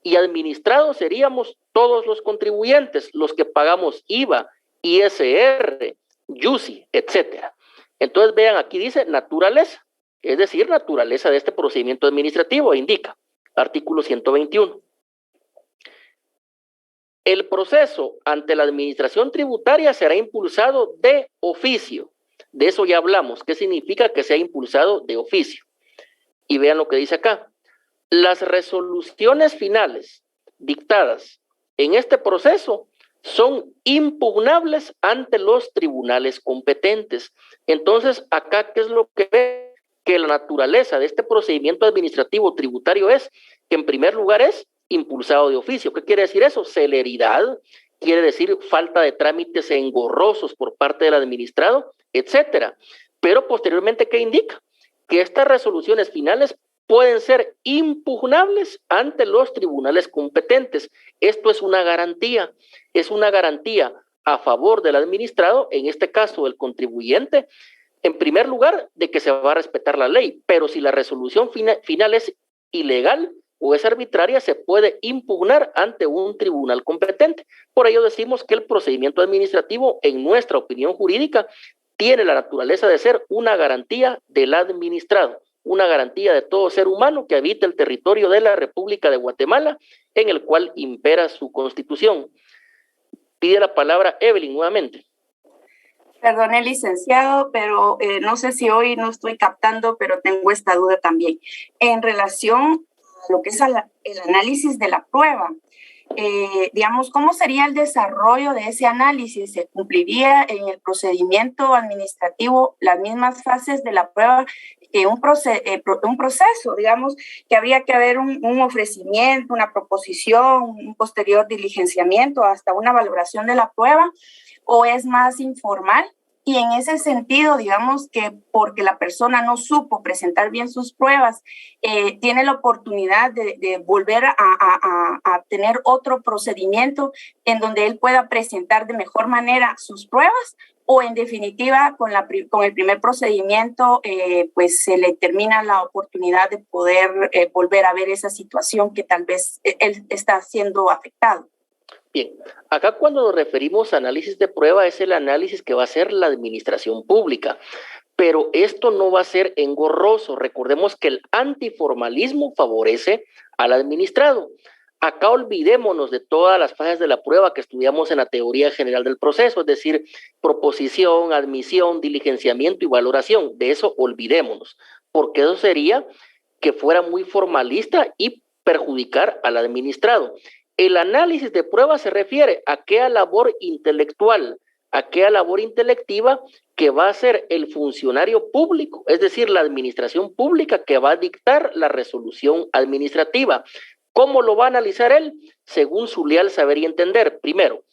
y administrados seríamos todos los contribuyentes, los que pagamos IVA, ISR, YUSI, etcétera. Entonces, vean, aquí dice naturaleza, es decir, naturaleza de este procedimiento administrativo, indica, artículo 121. El proceso ante la administración tributaria será impulsado de oficio. De eso ya hablamos. ¿Qué significa que sea impulsado de oficio? Y vean lo que dice acá. Las resoluciones finales dictadas en este proceso son impugnables ante los tribunales competentes. Entonces, acá, ¿qué es lo que ve? Que la naturaleza de este procedimiento administrativo tributario es que, en primer lugar, es impulsado de oficio. ¿Qué quiere decir eso? Celeridad, quiere decir falta de trámites engorrosos por parte del administrado, etcétera. Pero posteriormente, ¿qué indica? Que estas resoluciones finales pueden ser impugnables ante los tribunales competentes. Esto es una garantía a favor del administrado, en este caso el contribuyente, en primer lugar, de que se va a respetar la ley, pero si la resolución final es ilegal o es arbitraria, se puede impugnar ante un tribunal competente. Por ello decimos que el procedimiento administrativo, en nuestra opinión jurídica, tiene la naturaleza de ser una garantía del administrado, una garantía de todo ser humano que habita el territorio de la República de Guatemala, en el cual impera su Constitución. Pide la palabra Evelyn nuevamente. Perdone, licenciado, pero no sé si hoy no estoy captando, pero tengo esta duda también. En relación a lo que es el análisis de la prueba, digamos, ¿cómo sería el desarrollo de ese análisis? ¿Se cumpliría en el procedimiento administrativo las mismas fases de la prueba que un proceso, digamos, que habría que haber un ofrecimiento, una proposición, un posterior diligenciamiento, hasta una valoración de la prueba, o es más informal? Y en ese sentido, digamos que porque la persona no supo presentar bien sus pruebas, tiene la oportunidad de volver a tener otro procedimiento en donde él pueda presentar de mejor manera sus pruebas, o en definitiva con el primer procedimiento pues se le termina la oportunidad de poder volver a ver esa situación que tal vez él está siendo afectado. Bien, acá cuando nos referimos a análisis de prueba es el análisis que va a hacer la administración pública, pero esto no va a ser engorroso. Recordemos que el antiformalismo favorece al administrado. Acá olvidémonos de todas las fases de la prueba que estudiamos en la teoría general del proceso, es decir, proposición, admisión, diligenciamiento y valoración. De eso olvidémonos, porque eso sería que fuera muy formalista y perjudicar al administrado. El análisis de prueba se refiere a qué labor intelectual, aquella labor intelectiva que va a ser el funcionario público, es decir, la administración pública que va a dictar la resolución administrativa. ¿Cómo lo va a analizar él? Según su leal saber y entender. Primero,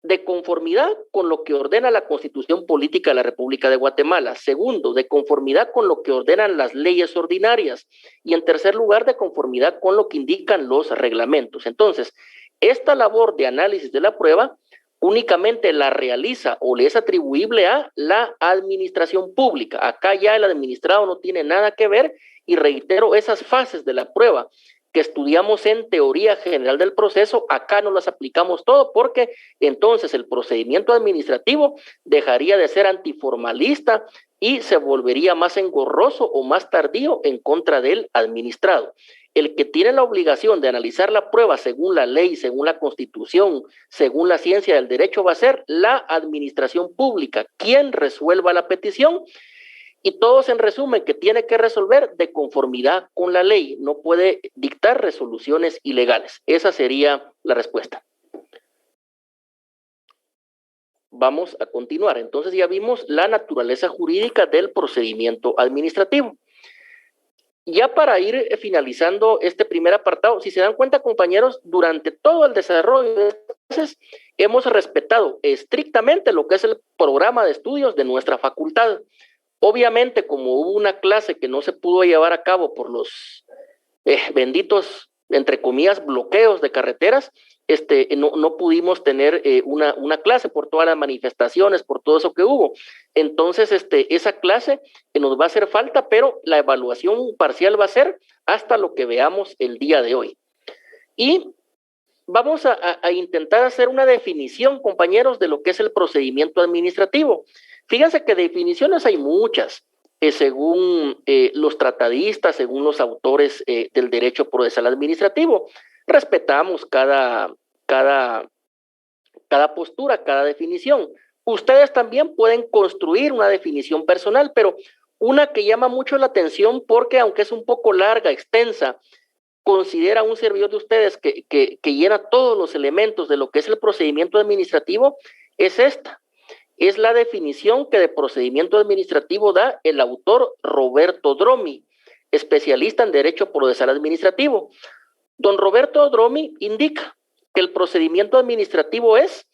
de conformidad con lo que ordena la Constitución Política de la República de Guatemala. Segundo, de conformidad con lo que ordenan las leyes ordinarias. Y en tercer lugar, de conformidad con lo que indican los reglamentos. Entonces, esta labor de análisis de la prueba únicamente la realiza o le es atribuible a la administración pública. Acá ya el administrado no tiene nada que ver y reitero, esas fases de la prueba que estudiamos en teoría general del proceso, acá no las aplicamos todo porque entonces el procedimiento administrativo dejaría de ser antiformalista y se volvería más engorroso o más tardío en contra del administrado. El que tiene la obligación de analizar la prueba según la ley, según la Constitución, según la ciencia del derecho va a ser la administración pública, quien resuelva la petición. Y todos en resumen que tiene que resolver de conformidad con la ley, no puede dictar resoluciones ilegales. Esa sería la respuesta. Vamos a continuar. Entonces ya vimos la naturaleza jurídica del procedimiento administrativo. Ya para ir finalizando este primer apartado, si se dan cuenta, compañeros, durante todo el desarrollo de clases hemos respetado estrictamente lo que es el programa de estudios de nuestra facultad. Obviamente, como hubo una clase que no se pudo llevar a cabo por los benditos, entre comillas, bloqueos de carreteras, no pudimos tener una clase por todas las manifestaciones, por todo eso que hubo. Entonces, esa clase nos va a hacer falta, pero la evaluación parcial va a ser hasta lo que veamos el día de hoy. Y vamos a intentar hacer una definición, compañeros, de lo que es el procedimiento administrativo. Fíjense que definiciones hay muchas, según los tratadistas, según los autores del derecho procesal administrativo. Respetamos cada postura, cada definición. Ustedes también pueden construir una definición personal, pero una que llama mucho la atención porque aunque es un poco larga, extensa, considera un servidor de ustedes que llena todos los elementos de lo que es el procedimiento administrativo, es esta. Es la definición que de procedimiento administrativo da el autor Roberto Dromi, especialista en derecho procesal administrativo. Don Roberto Dromi indica que el procedimiento administrativo es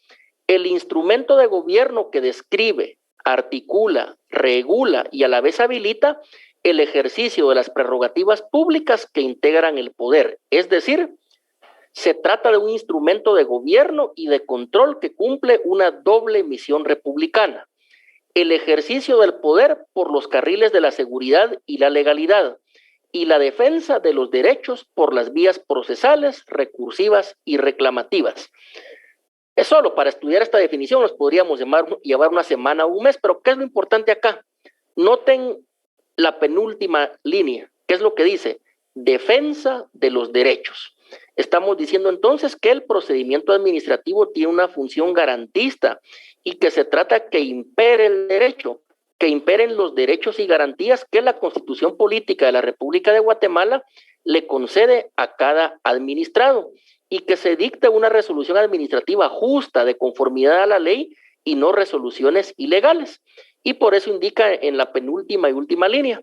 el instrumento de gobierno que describe, articula, regula y a la vez habilita el ejercicio de las prerrogativas públicas que integran el poder. Es decir, se trata de un instrumento de gobierno y de control que cumple una doble misión republicana: el ejercicio del poder por los carriles de la seguridad y la legalidad, y la defensa de los derechos por las vías procesales, recursivas y reclamativas. Es solo para estudiar esta definición nos podríamos llevar una semana o un mes, pero ¿qué es lo importante acá? Noten la penúltima línea, ¿qué es lo que dice? Defensa de los derechos. Estamos diciendo entonces que el procedimiento administrativo tiene una función garantista y que se trata que impere el derecho, que imperen los derechos y garantías que la Constitución Política de la República de Guatemala le concede a cada administrado y que se dicte una resolución administrativa justa de conformidad a la ley y no resoluciones ilegales. Y por eso indica en la penúltima y última línea,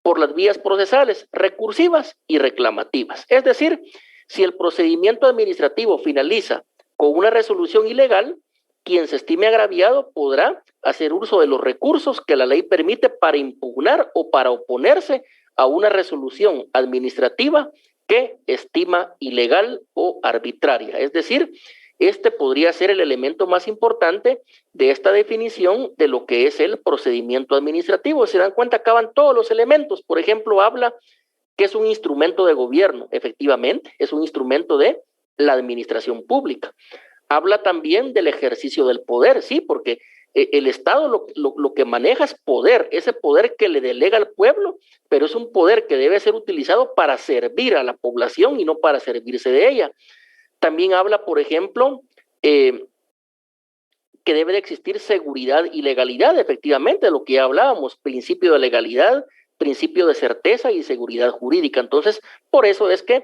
por las vías procesales, recursivas y reclamativas. Es decir, si el procedimiento administrativo finaliza con una resolución ilegal, quien se estime agraviado podrá hacer uso de los recursos que la ley permite para impugnar o para oponerse a una resolución administrativa que estima ilegal o arbitraria. Es decir, este podría ser el elemento más importante de esta definición de lo que es el procedimiento administrativo. Se dan cuenta, acaban todos los elementos. Por ejemplo, habla que es un instrumento de gobierno. Efectivamente, es un instrumento de la administración pública. Habla también del ejercicio del poder, sí, porque el Estado lo que maneja es poder, ese poder que le delega al pueblo, pero es un poder que debe ser utilizado para servir a la población y no para servirse de ella. También habla, por ejemplo, que debe de existir seguridad y legalidad, efectivamente, de lo que ya hablábamos, principio de legalidad, principio de certeza y seguridad jurídica. Entonces, por eso es que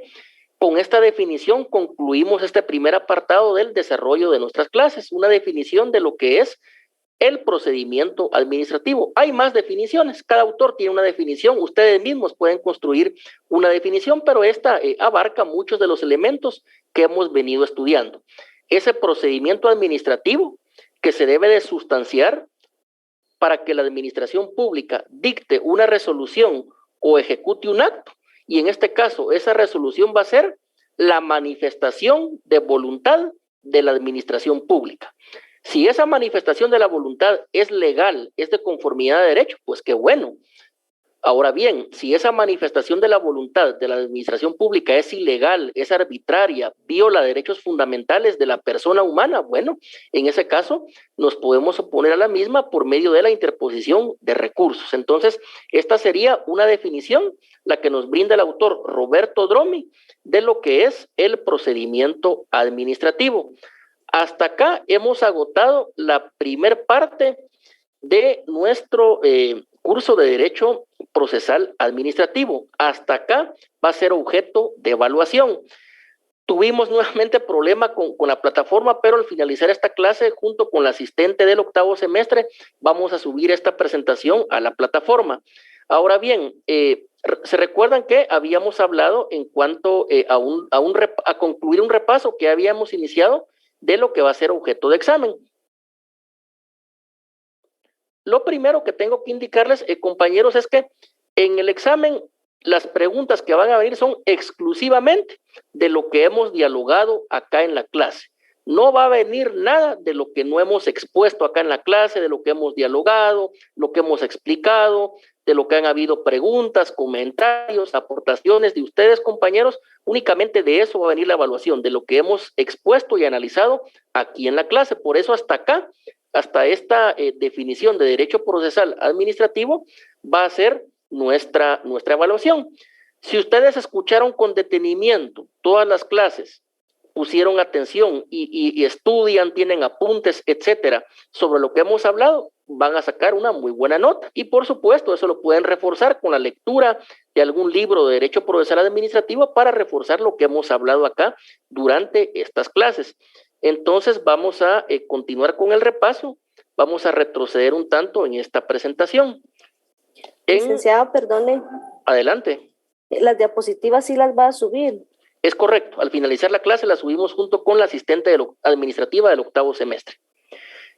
Con esta definición concluimos este primer apartado del desarrollo de nuestras clases, una definición de lo que es el procedimiento administrativo. Hay más definiciones, cada autor tiene una definición, ustedes mismos pueden construir una definición, pero esta abarca muchos de los elementos que hemos venido estudiando. Ese procedimiento administrativo que se debe de sustanciar para que la administración pública dicte una resolución o ejecute un acto, y en este caso esa resolución va a ser la manifestación de voluntad de la administración pública. Si esa manifestación de la voluntad es legal, es de conformidad de derecho, pues qué bueno. Ahora bien, si esa manifestación de la voluntad de la administración pública es ilegal, es arbitraria, viola derechos fundamentales de la persona humana, bueno, en ese caso nos podemos oponer a la misma por medio de la interposición de recursos. Entonces, esta sería una definición, la que nos brinda el autor Roberto Dromi, de lo que es el procedimiento administrativo. Hasta acá hemos agotado la primer parte de nuestro curso de Derecho Procesal Administrativo. Hasta acá va a ser objeto de evaluación. Tuvimos nuevamente problema con la plataforma, pero al finalizar esta clase, junto con la asistente del octavo semestre, vamos a subir esta presentación a la plataforma. Ahora bien, se recuerdan que habíamos hablado en cuanto a concluir un repaso que habíamos iniciado de lo que va a ser objeto de examen. Lo primero que tengo que indicarles, compañeros, es que en el examen las preguntas que van a venir son exclusivamente de lo que hemos dialogado acá en la clase. No va a venir nada de lo que no hemos expuesto acá en la clase, de lo que hemos dialogado, lo que hemos explicado, de lo que han habido preguntas, comentarios, aportaciones de ustedes, compañeros. Únicamente de eso va a venir la evaluación, de lo que hemos expuesto y analizado aquí en la clase. Por eso hasta acá, hasta esta definición de derecho procesal administrativo, va a ser nuestra evaluación. Si ustedes escucharon con detenimiento todas las clases, pusieron atención y estudian, tienen apuntes, etcétera, sobre lo que hemos hablado, van a sacar una muy buena nota. Y por supuesto, eso lo pueden reforzar con la lectura de algún libro de Derecho Procesal Administrativo para reforzar lo que hemos hablado acá durante estas clases. Entonces, vamos a continuar con el repaso. Vamos a retroceder un tanto en esta presentación. Licenciado, perdone. Adelante. Las diapositivas sí las va a subir. Es correcto. Al finalizar la clase la subimos junto con la asistente administrativa del octavo semestre.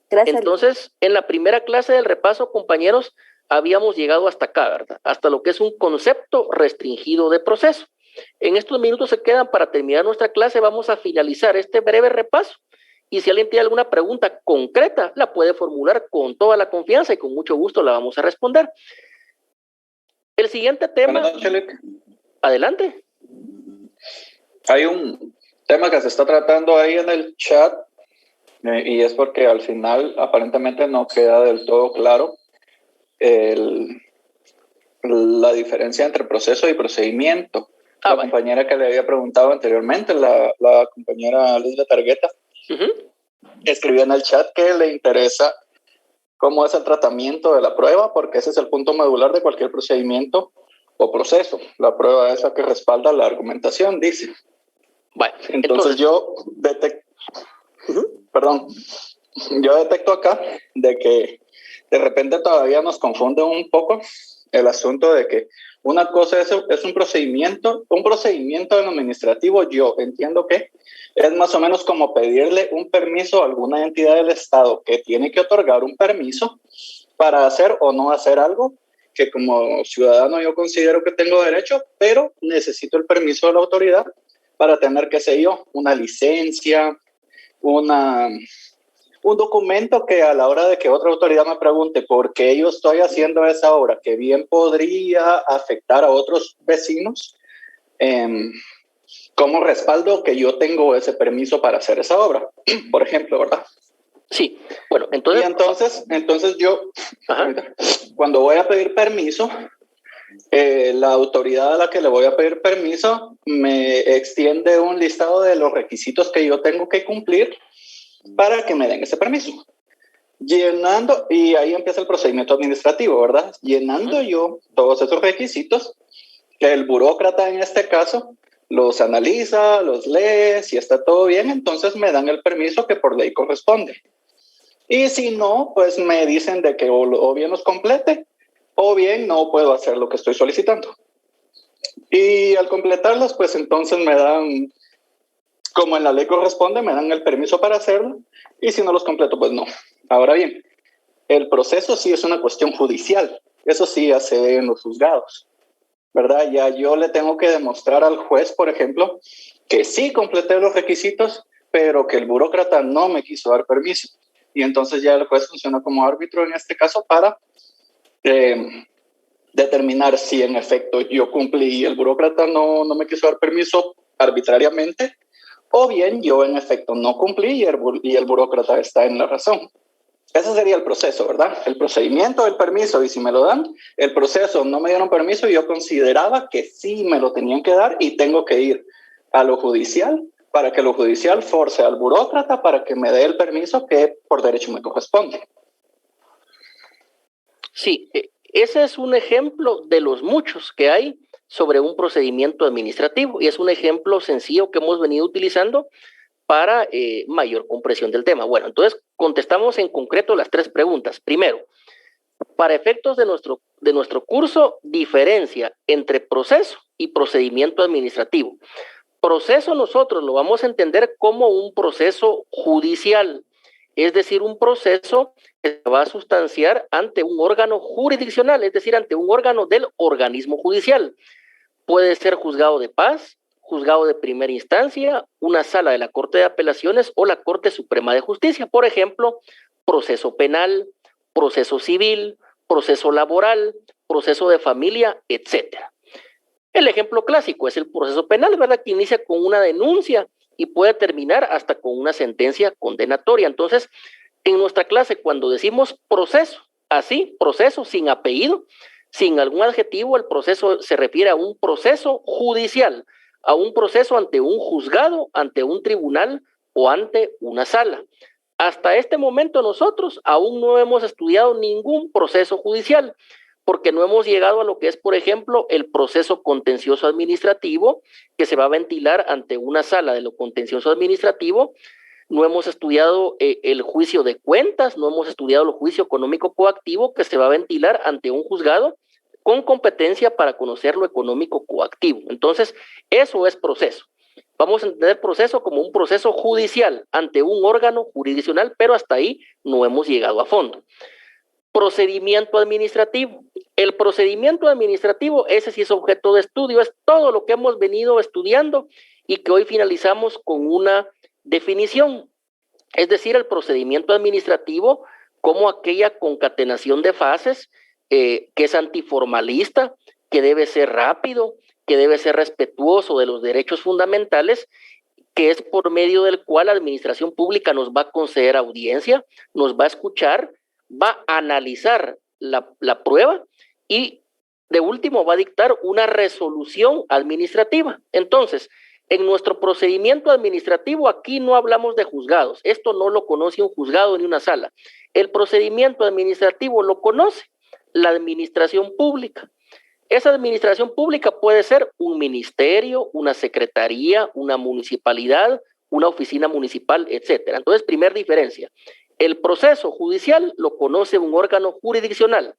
Gracias. Entonces, en la primera clase del repaso, compañeros, habíamos llegado hasta acá, ¿verdad? Hasta lo que es un concepto restringido de proceso. En estos minutos se quedan para terminar nuestra clase. Vamos a finalizar este breve repaso. Y si alguien tiene alguna pregunta concreta, la puede formular con toda la confianza y con mucho gusto la vamos a responder. El siguiente tema... Buenas noches, Lick. Adelante. Hay un tema que se está tratando ahí en el chat y es porque al final aparentemente no queda del todo claro la diferencia entre proceso y procedimiento. La compañera que le había preguntado anteriormente, la compañera Lisbeth Argueta, escribió en el chat que le interesa cómo es el tratamiento de la prueba, porque ese es el punto medular de cualquier procedimiento o proceso. La prueba es la que respalda la argumentación, dice. Bueno, entonces yo detecto acá de que de repente todavía nos confunde un poco el asunto de que una cosa es un procedimiento administrativo. Yo entiendo que es más o menos como pedirle un permiso a alguna entidad del Estado que tiene que otorgar un permiso para hacer o no hacer algo que como ciudadano yo considero que tengo derecho, pero necesito el permiso de la autoridad para tener, qué sé yo, una licencia, un documento que a la hora de que otra autoridad me pregunte por qué yo estoy haciendo esa obra, que bien podría afectar a otros vecinos, como respaldo que yo tengo ese permiso para hacer esa obra, por ejemplo, ¿verdad? Sí, bueno, entonces... Y entonces yo, cuando voy a pedir permiso, la autoridad a la que le voy a pedir permiso me extiende un listado de los requisitos que yo tengo que cumplir para que me den ese permiso. Llenando, y ahí empieza el procedimiento administrativo, ¿verdad? Llenando yo todos esos requisitos, que el burócrata en este caso los analiza, los lee, si está todo bien, entonces me dan el permiso que por ley corresponde. Y si no, pues me dicen de que o bien los complete o bien no puedo hacer lo que estoy solicitando. Y al completarlos, pues entonces me dan, como en la ley corresponde, me dan el permiso para hacerlo, y si no los completo, pues no. Ahora bien, el proceso sí es una cuestión judicial, eso sí ya se ve en los juzgados, ¿verdad? Ya yo le tengo que demostrar al juez, por ejemplo, que sí completé los requisitos, pero que el burócrata no me quiso dar permiso. Y entonces ya el juez funciona como árbitro en este caso para determinar si en efecto yo cumplí y el burócrata no me quiso dar permiso arbitrariamente, o bien yo en efecto no cumplí y el burócrata está en la razón. Ese sería el proceso, ¿verdad? El procedimiento del permiso, y si me lo dan, el proceso no me dieron permiso y yo consideraba que sí me lo tenían que dar y tengo que ir a lo judicial para que lo judicial force al burócrata para que me dé el permiso que por derecho me corresponde. Sí, ese es un ejemplo de los muchos que hay sobre un procedimiento administrativo, y es un ejemplo sencillo que hemos venido utilizando para mayor comprensión del tema. Bueno, entonces contestamos en concreto las 3 preguntas. Primero, para efectos de nuestro curso, diferencia entre proceso y procedimiento administrativo. Proceso nosotros lo vamos a entender como un proceso judicial, es decir, un proceso que se va a sustanciar ante un órgano jurisdiccional, es decir, ante un órgano del organismo judicial. Puede ser juzgado de paz, juzgado de primera instancia, una sala de la Corte de Apelaciones o la Corte Suprema de Justicia. Por ejemplo, proceso penal, proceso civil, proceso laboral, proceso de familia, etcétera. El ejemplo clásico es el proceso penal, ¿verdad? Que inicia con una denuncia y puede terminar hasta con una sentencia condenatoria. Entonces, en nuestra clase, cuando decimos proceso, así, proceso sin apellido, sin algún adjetivo, el proceso se refiere a un proceso judicial, a un proceso ante un juzgado, ante un tribunal o ante una sala. Hasta este momento nosotros aún no hemos estudiado ningún proceso judicial, porque no hemos llegado a lo que es, por ejemplo, el proceso contencioso administrativo, que se va a ventilar ante una sala de lo contencioso administrativo. No hemos estudiado el juicio de cuentas, no hemos estudiado el juicio económico coactivo, que se va a ventilar ante un juzgado con competencia para conocer lo económico coactivo. Entonces, eso es proceso. Vamos a entender proceso como un proceso judicial ante un órgano jurisdiccional, pero hasta ahí no hemos llegado a fondo. Procedimiento administrativo. El procedimiento administrativo, ese sí es objeto de estudio, es todo lo que hemos venido estudiando y que hoy finalizamos con una definición. Es decir, el procedimiento administrativo como aquella concatenación de fases que es antiformalista, que debe ser rápido, que debe ser respetuoso de los derechos fundamentales, que es por medio del cual la administración pública nos va a conceder audiencia, nos va a escuchar, va a analizar la prueba y de último va a dictar una resolución administrativa. Entonces, en nuestro procedimiento administrativo aquí no hablamos de juzgados, esto no lo conoce un juzgado ni una sala. El procedimiento administrativo lo conoce la administración pública. Esa administración pública puede ser un ministerio, una secretaría, una municipalidad, una oficina municipal, etcétera. Entonces, primera diferencia. El proceso judicial lo conoce un órgano jurisdiccional.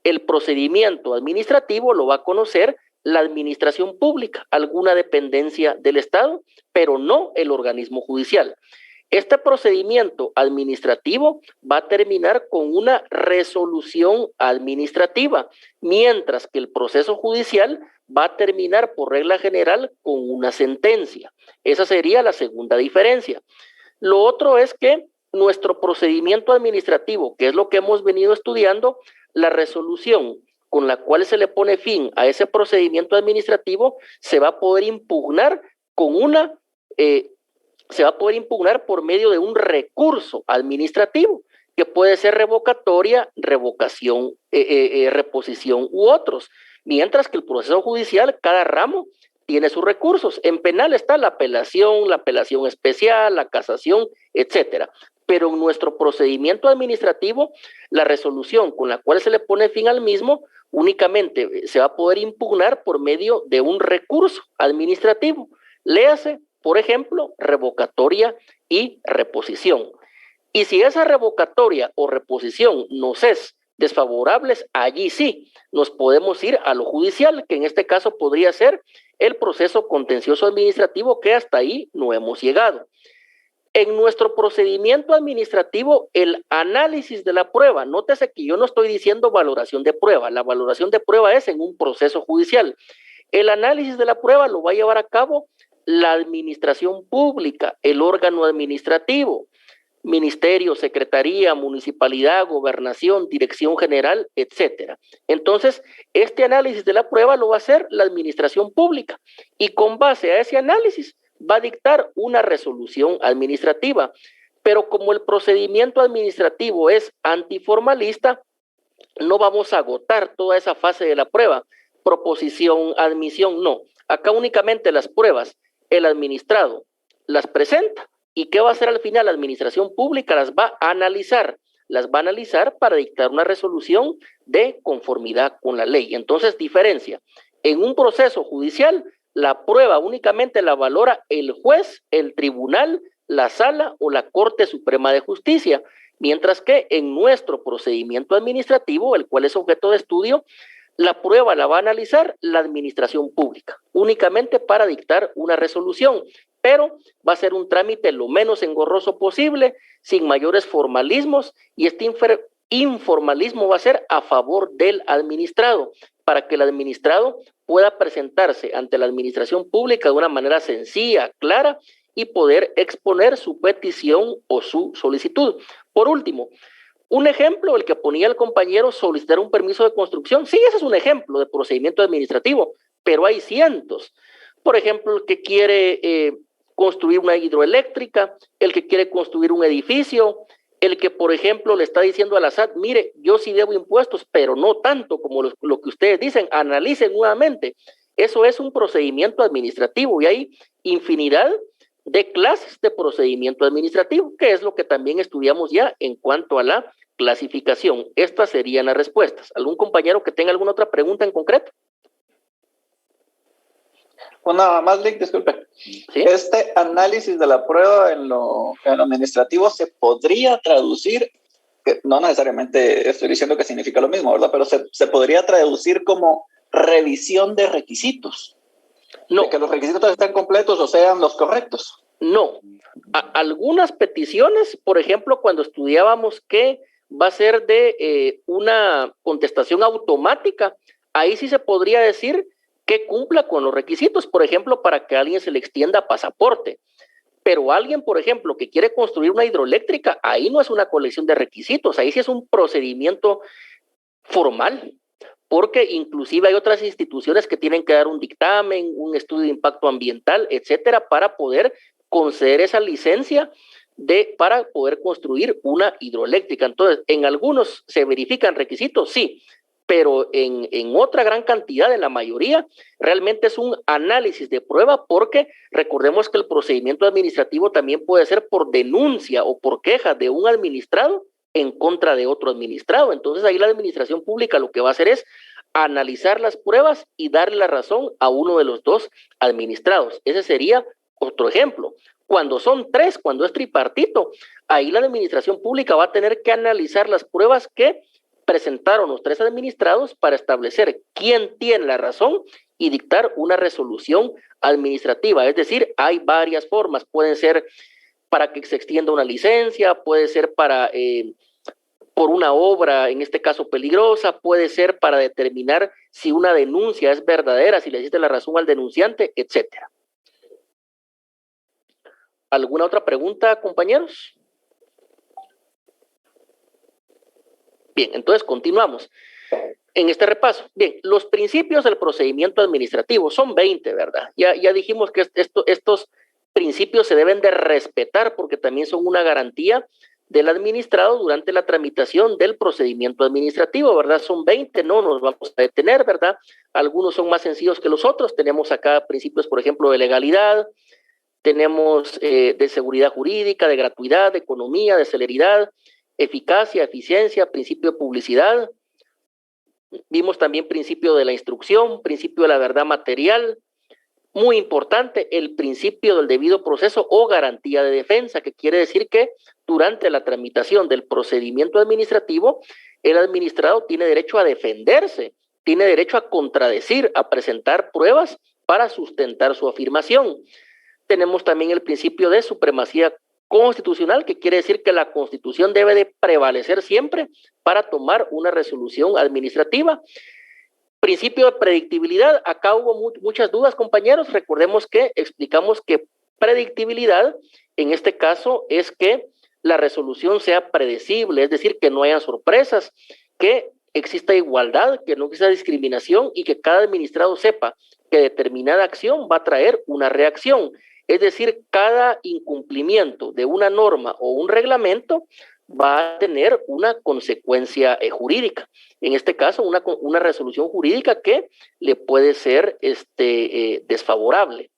El procedimiento administrativo lo va a conocer la administración pública, alguna dependencia del Estado, pero no el organismo judicial. Este procedimiento administrativo va a terminar con una resolución administrativa, mientras que el proceso judicial va a terminar por regla general con una sentencia. Esa sería la segunda diferencia. Lo otro es que nuestro procedimiento administrativo, que es lo que hemos venido estudiando, la resolución con la cual se le pone fin a ese procedimiento administrativo se va a poder impugnar por medio de un recurso administrativo, que puede ser revocatoria, revocación, reposición u otros, mientras que el proceso judicial, cada ramo tiene sus recursos. En penal está la apelación especial, la casación, etcétera. Pero en nuestro procedimiento administrativo, la resolución con la cual se le pone fin al mismo únicamente se va a poder impugnar por medio de un recurso administrativo. Léase, por ejemplo, revocatoria y reposición. Y si esa revocatoria o reposición nos es desfavorables, allí sí nos podemos ir a lo judicial, que en este caso podría ser el proceso contencioso administrativo, que hasta ahí no hemos llegado. En nuestro procedimiento administrativo, el análisis de la prueba, nótese que yo no estoy diciendo valoración de prueba, la valoración de prueba es en un proceso judicial. El análisis de la prueba lo va a llevar a cabo la administración pública, el órgano administrativo, ministerio, secretaría, municipalidad, gobernación, dirección general, etcétera. Entonces, este análisis de la prueba lo va a hacer la administración pública y con base a ese análisis va a dictar una resolución administrativa. Pero como el procedimiento administrativo es antiformalista, no vamos a agotar toda esa fase de la prueba, proposición, admisión, no. Acá únicamente las pruebas, el administrado las presenta. ¿Y qué va a hacer al final? La administración pública las va a analizar para dictar una resolución de conformidad con la ley. Entonces, diferencia. En un proceso judicial, la prueba únicamente la valora el juez, el tribunal, la sala o la Corte Suprema de Justicia, mientras que en nuestro procedimiento administrativo, el cual es objeto de estudio, la prueba la va a analizar la administración pública, únicamente para dictar una resolución, pero va a ser un trámite lo menos engorroso posible, sin mayores formalismos, y este informalismo va a ser a favor del administrado, para que el administrado pueda presentarse ante la administración pública de una manera sencilla, clara, y poder exponer su petición o su solicitud. Por último, un ejemplo, el que ponía el compañero, solicitar un permiso de construcción. Sí, ese es un ejemplo de procedimiento administrativo, pero hay cientos. Por ejemplo, el que quiere construir una hidroeléctrica, el que quiere construir un edificio, el que, por ejemplo, le está diciendo a la SAT, mire, yo sí debo impuestos, pero no tanto como lo que ustedes dicen, analicen nuevamente. Eso es un procedimiento administrativo y hay infinidad de clases de procedimiento administrativo, que es lo que también estudiamos ya en cuanto a la clasificación. Estas serían las respuestas. ¿Algún compañero que tenga alguna otra pregunta en concreto? Una más, Lick, disculpe. ¿Sí? Este análisis de la prueba en lo administrativo se podría traducir, que no necesariamente estoy diciendo que significa lo mismo, ¿verdad? Pero se podría traducir como revisión de requisitos. No. De que los requisitos estén completos o sean los correctos. No. Algunas peticiones, por ejemplo, cuando estudiábamos que va a ser de una contestación automática, ahí sí se podría decir que cumpla con los requisitos, por ejemplo, para que a alguien se le extienda pasaporte. Pero alguien, por ejemplo, que quiere construir una hidroeléctrica, ahí no es una colección de requisitos, ahí sí es un procedimiento formal, porque inclusive hay otras instituciones que tienen que dar un dictamen, un estudio de impacto ambiental, etcétera, para poder conceder esa licencia para poder construir una hidroeléctrica. Entonces, en algunos se verifican requisitos, sí, pero en otra gran cantidad, en la mayoría, realmente es un análisis de prueba, porque recordemos que el procedimiento administrativo también puede ser por denuncia o por queja de un administrado en contra de otro administrado. Entonces ahí la administración pública lo que va a hacer es analizar las pruebas y darle la razón a uno de los dos administrados. Ese sería otro ejemplo. Cuando son tres, cuando es tripartito, ahí la administración pública va a tener que analizar las pruebas que presentaron los tres administrados para establecer quién tiene la razón y dictar una resolución administrativa. Es decir, hay varias formas. Pueden ser para que se extienda una licencia, puede ser para por una obra, en este caso peligrosa, puede ser para determinar si una denuncia es verdadera, si le existe la razón al denunciante, etcétera. ¿Alguna otra pregunta, compañeros? Bien, entonces continuamos en este repaso. Bien, los principios del procedimiento administrativo son 20, ¿verdad? Ya dijimos que estos principios se deben de respetar porque también son una garantía del administrado durante la tramitación del procedimiento administrativo, ¿verdad? Son 20, no nos vamos a detener, ¿verdad? Algunos son más sencillos que los otros. Tenemos acá principios, por ejemplo, de legalidad, tenemos de seguridad jurídica, de gratuidad, de economía, de celeridad, eficacia, eficiencia, principio de publicidad, Vimos también principio de la instrucción, principio de la verdad material, muy importante, el principio del debido proceso o garantía de defensa, que quiere decir que durante la tramitación del procedimiento administrativo, el administrado tiene derecho a defenderse, tiene derecho a contradecir, a presentar pruebas para sustentar su afirmación. Tenemos también el principio de supremacía constitucional, que quiere decir que la Constitución debe de prevalecer siempre para tomar una resolución administrativa. Principio de predictibilidad, acá hubo muchas dudas, compañeros. Recordemos que explicamos que predictibilidad, en este caso, es que la resolución sea predecible, es decir, que no haya sorpresas, que exista igualdad, que no exista discriminación y que cada administrado sepa que determinada acción va a traer una reacción. Es decir, cada incumplimiento de una norma o un reglamento va a tener una consecuencia jurídica. En este caso, una resolución jurídica que le puede ser desfavorable.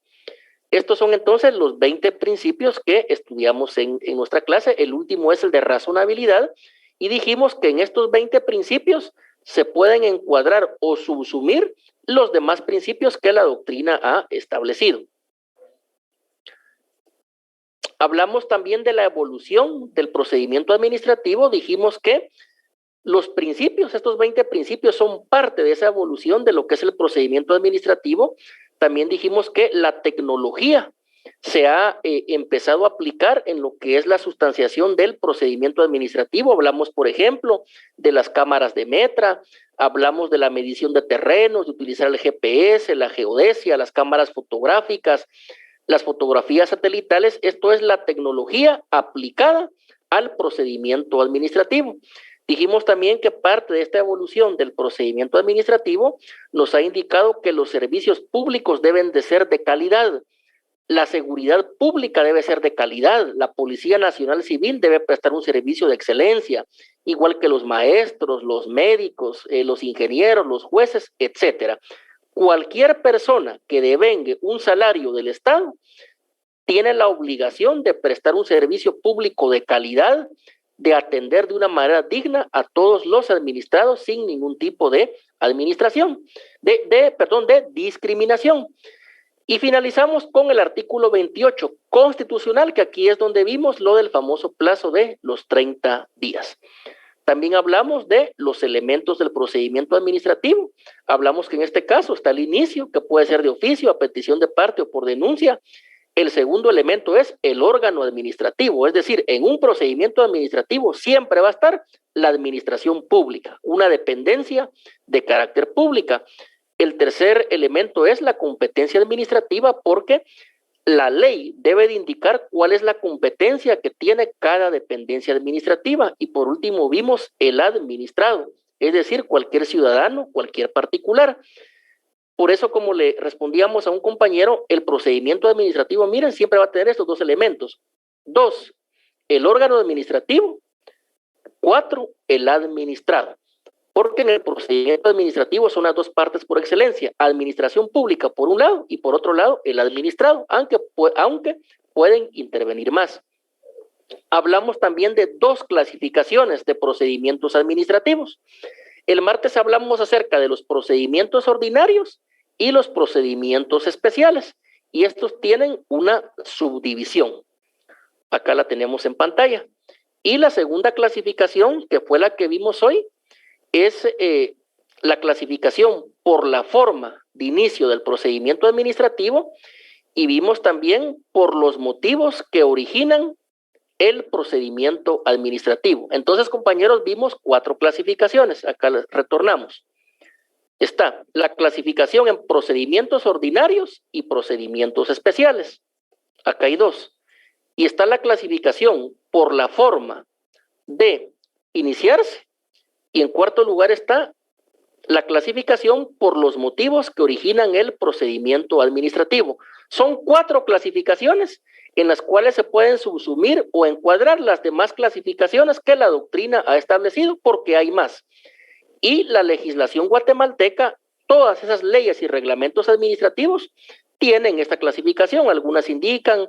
Estos son entonces los 20 principios que estudiamos en nuestra clase. El último es el de razonabilidad y dijimos que en estos 20 principios se pueden encuadrar o subsumir los demás principios que la doctrina ha establecido. Hablamos también de la evolución del procedimiento administrativo. Dijimos que los principios, estos 20 principios, son parte de esa evolución de lo que es el procedimiento administrativo. También dijimos que la tecnología se ha empezado a aplicar en lo que es la sustanciación del procedimiento administrativo. Hablamos, por ejemplo, de las cámaras de metra, hablamos de la medición de terrenos, de utilizar el GPS, la geodesia, las cámaras fotográficas, las fotografías satelitales. Esto es la tecnología aplicada al procedimiento administrativo. Dijimos también que parte de esta evolución del procedimiento administrativo nos ha indicado que los servicios públicos deben de ser de calidad. La seguridad pública debe ser de calidad. La Policía Nacional Civil debe prestar un servicio de excelencia, igual que los maestros, los médicos, los ingenieros, los jueces, etcétera. Cualquier persona que devengue un salario del Estado tiene la obligación de prestar un servicio público de calidad, de atender de una manera digna a todos los administrados sin ningún tipo de de discriminación. Y finalizamos con el artículo 28 constitucional, que aquí es donde vimos lo del famoso plazo de los 30 días. También hablamos de los elementos del procedimiento administrativo. Hablamos que en este caso está el inicio, que puede ser de oficio, a petición de parte o por denuncia. El segundo elemento es el órgano administrativo, es decir, en un procedimiento administrativo siempre va a estar la administración pública, una dependencia de carácter pública. El tercer elemento es la competencia administrativa, porque la ley debe de indicar cuál es la competencia que tiene cada dependencia administrativa. Y por último vimos el administrado, es decir, cualquier ciudadano, cualquier particular. Por eso, como le respondíamos a un compañero, el procedimiento administrativo, miren, siempre va a tener estos dos elementos. 2, el órgano administrativo. 4, el administrado. Porque en el procedimiento administrativo son las dos partes por excelencia, administración pública por un lado y por otro lado el administrado, aunque pueden intervenir más. Hablamos también de 2 clasificaciones de procedimientos administrativos. El martes hablamos acerca de los procedimientos ordinarios y los procedimientos especiales, y estos tienen una subdivisión. Acá la tenemos en pantalla. Y la segunda clasificación, que fue la que vimos hoy, es la clasificación por la forma de inicio del procedimiento administrativo, y vimos también por los motivos que originan el procedimiento administrativo. Entonces, compañeros, vimos 4 clasificaciones. Acá les retornamos. Está la clasificación en procedimientos ordinarios y procedimientos especiales. Acá hay 2. Y está la clasificación por la forma de iniciarse. Y en cuarto lugar está la clasificación por los motivos que originan el procedimiento administrativo. Son 4 clasificaciones en las cuales se pueden subsumir o encuadrar las demás clasificaciones que la doctrina ha establecido, porque hay más. Y la legislación guatemalteca, todas esas leyes y reglamentos administrativos tienen esta clasificación. Algunas indican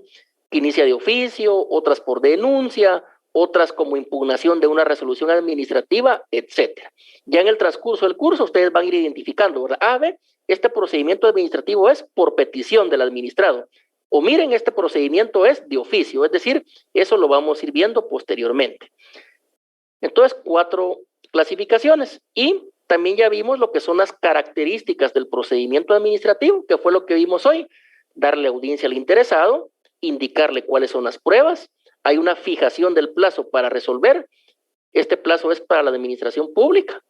que inicia de oficio, otras por denuncia, otras como impugnación de una resolución administrativa, etcétera. Ya en el transcurso del curso ustedes van a ir identificando, ¿verdad? A, B, este procedimiento administrativo es por petición del administrado. O miren, este procedimiento es de oficio, es decir, eso lo vamos a ir viendo posteriormente. Entonces, 4 clasificaciones. Y también ya vimos lo que son las características del procedimiento administrativo, que fue lo que vimos hoy. Darle audiencia al interesado, indicarle cuáles son las pruebas. Hay una fijación del plazo para resolver. Este plazo es para la administración pública.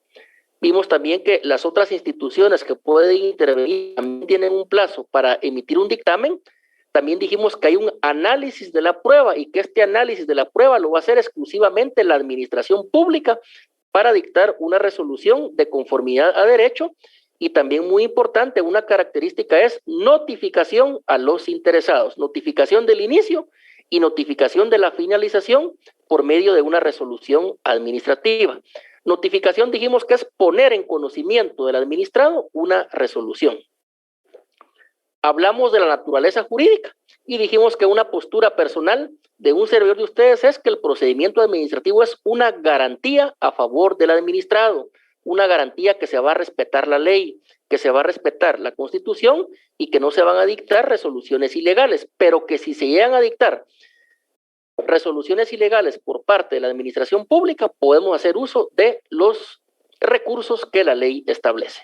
Vimos también que las otras instituciones que pueden intervenir también tienen un plazo para emitir un dictamen. También dijimos que hay un análisis de la prueba y que este análisis de la prueba lo va a hacer exclusivamente la administración pública para dictar una resolución de conformidad a derecho. Y también muy importante, una característica es notificación a los interesados, notificación del inicio y notificación de la finalización por medio de una resolución administrativa. Notificación dijimos que es poner en conocimiento del administrado una resolución. Hablamos de la naturaleza jurídica y dijimos que una postura personal de un servidor de ustedes es que el procedimiento administrativo es una garantía a favor del administrado, una garantía que se va a respetar la ley, que se va a respetar la Constitución y que no se van a dictar resoluciones ilegales, pero que si se llegan a dictar resoluciones ilegales por parte de la administración pública, podemos hacer uso de los recursos que la ley establece.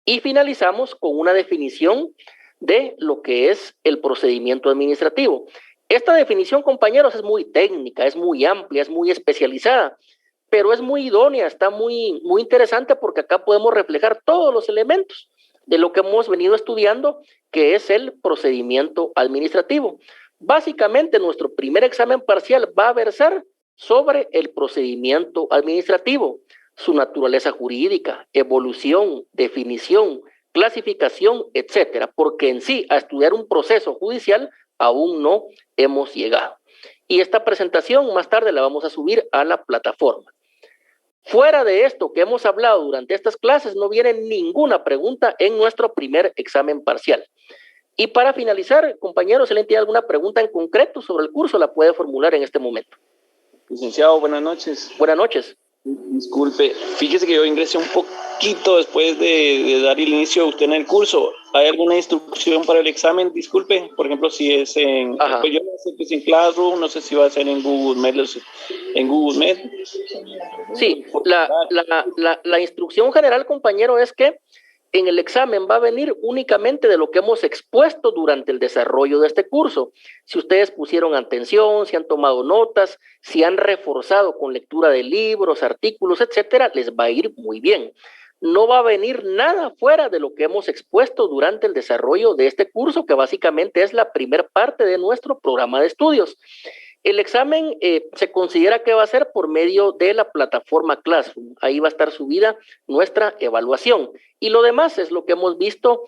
Y finalizamos con una definición de lo que es el procedimiento administrativo. Esta definición, compañeros, es muy técnica, es muy amplia, es muy especializada, pero es muy idónea, está muy interesante porque acá podemos reflejar todos los elementos de lo que hemos venido estudiando, que es el procedimiento administrativo. Básicamente, nuestro primer examen parcial va a versar sobre el procedimiento administrativo, su naturaleza jurídica, evolución, definición, clasificación, etcétera, porque en sí, a estudiar un proceso judicial, aún no hemos llegado. Y esta presentación más tarde la vamos a subir a la plataforma. Fuera de esto que hemos hablado durante estas clases, no viene ninguna pregunta en nuestro primer examen parcial. Y para finalizar, compañeros, si alguien tiene alguna pregunta en concreto sobre el curso, la puede formular en este momento. Licenciado, buenas noches. Buenas noches. Disculpe, fíjese que yo ingresé un poquito después de dar el inicio a usted en el curso. ¿Hay alguna instrucción para el examen? Disculpe, por ejemplo, si es en... Pues yo no sé si es en Classroom, no sé si va a ser en Google Meet. Sí, la instrucción general, compañero, es que en el examen va a venir únicamente de lo que hemos expuesto durante el desarrollo de este curso. Si ustedes pusieron atención, si han tomado notas, si han reforzado con lectura de libros, artículos, etcétera, les va a ir muy bien. No va a venir nada fuera de lo que hemos expuesto durante el desarrollo de este curso, que básicamente es la primera parte de nuestro programa de estudios. El examen se considera que va a ser por medio de la plataforma Classroom. Ahí va a estar subida nuestra evaluación. Y lo demás es lo que hemos visto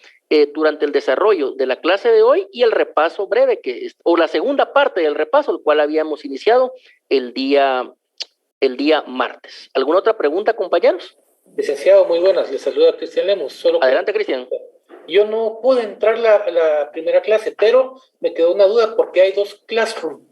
durante el desarrollo de la clase de hoy y el repaso breve, o la segunda parte del repaso, el cual habíamos iniciado el día martes. ¿Alguna otra pregunta, compañeros? Licenciado, muy buenas. Le saluda Cristian Lemos. Adelante, Cristian. Yo no pude entrar la primera clase, pero me quedó una duda porque hay 2 Classroom.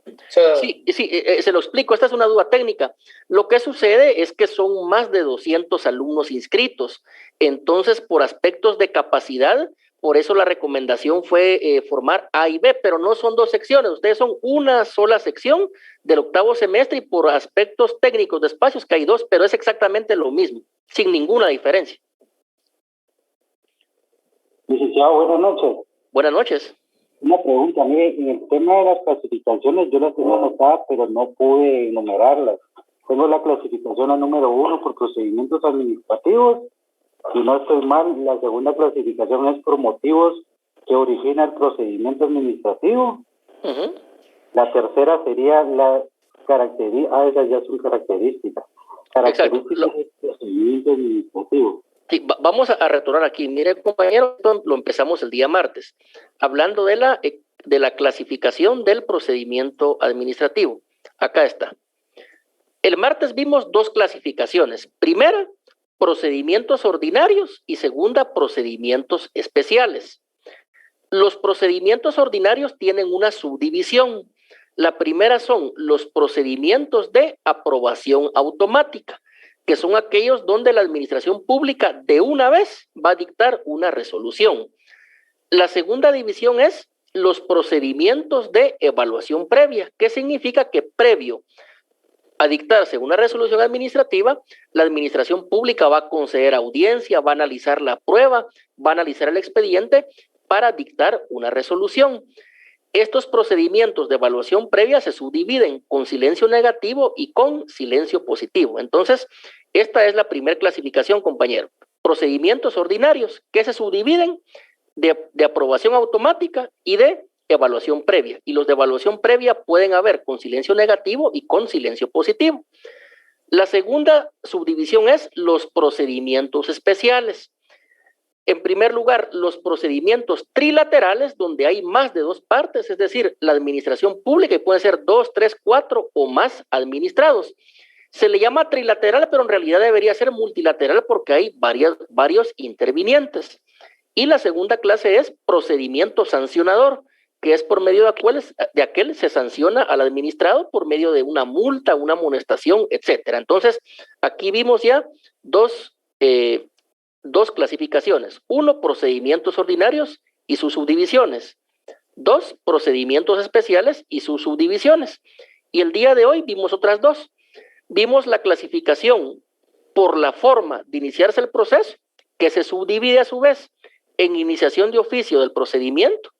O sea, sí, se lo explico, esta es una duda técnica. Lo que sucede es que son más de 200 alumnos inscritos, entonces por aspectos de capacidad, por eso la recomendación fue formar A y B, pero no son 2 secciones, ustedes son una sola sección del octavo semestre y por aspectos técnicos de espacios que hay 2, pero es exactamente lo mismo, sin ninguna diferencia. Licenciado, buenas noches. Buenas noches. Una pregunta, mire, en el tema de las clasificaciones yo las tengo anotadas, pero no pude enumerarlas. Tengo la clasificación a número 1 por procedimientos administrativos, y no estoy mal, la segunda clasificación es por motivos que origina el procedimiento administrativo. La tercera sería la característica, esas ya son características. Características del procedimiento administrativo. Sí, vamos a retornar aquí. Mire, compañero, lo empezamos el día martes, hablando de la clasificación del procedimiento administrativo. Acá está. El martes vimos 2 clasificaciones. Primera, procedimientos ordinarios y segunda, procedimientos especiales. Los procedimientos ordinarios tienen una subdivisión. La primera son los procedimientos de aprobación automática, que son aquellos donde la administración pública de una vez va a dictar una resolución. La segunda división es los procedimientos de evaluación previa, que significa que previo a dictarse una resolución administrativa, la administración pública va a conceder audiencia, va a analizar la prueba, va a analizar el expediente para dictar una resolución. Estos procedimientos de evaluación previa se subdividen con silencio negativo y con silencio positivo. Entonces, esta es la primera clasificación, compañero. Procedimientos ordinarios que se subdividen de aprobación automática y de evaluación previa. Y los de evaluación previa pueden haber con silencio negativo y con silencio positivo. La segunda subdivisión es los procedimientos especiales. En primer lugar, los procedimientos trilaterales, donde hay más de dos partes, es decir, la administración pública, y pueden ser 2, 3, 4 o más administrados. Se le llama trilateral, pero en realidad debería ser multilateral porque hay varios intervinientes. Y la segunda clase es procedimiento sancionador, que es por medio de aquel se sanciona al administrado por medio de una multa, una amonestación, etcétera. Entonces, aquí vimos ya dos clasificaciones. 1, procedimientos ordinarios y sus subdivisiones. 2, procedimientos especiales y sus subdivisiones. Y el día de hoy vimos otras dos. Vimos la clasificación por la forma de iniciarse el proceso, que se subdivide a su vez en iniciación de oficio del procedimiento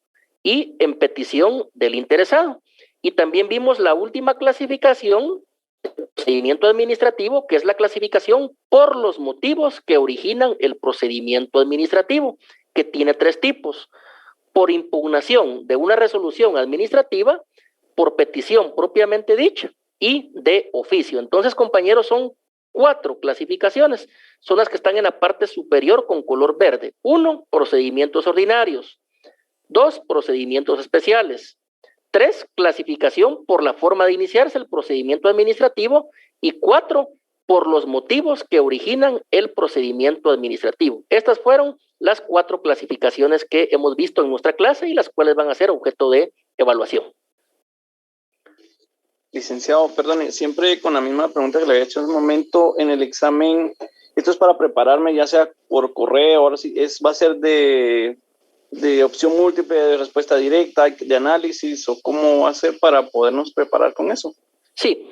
y en petición del interesado. Y también vimos la última clasificación, procedimiento administrativo, que es la clasificación por los motivos que originan el procedimiento administrativo, que tiene 3 tipos: por impugnación de una resolución administrativa, por petición propiamente dicha y de oficio. Entonces, compañeros, son 4 clasificaciones, son las que están en la parte superior con color verde. 1, procedimientos ordinarios. 2, procedimientos especiales. 3, clasificación por la forma de iniciarse el procedimiento administrativo. Y 4, por los motivos que originan el procedimiento administrativo. Estas fueron las 4 clasificaciones que hemos visto en nuestra clase y las cuales van a ser objeto de evaluación. Licenciado, perdone, siempre con la misma pregunta que le había hecho hace un momento en el examen. Esto es para prepararme, ya sea por correo, ahora sí, va a ser de opción múltiple, de respuesta directa, de análisis, o cómo hacer para podernos preparar con eso. Sí.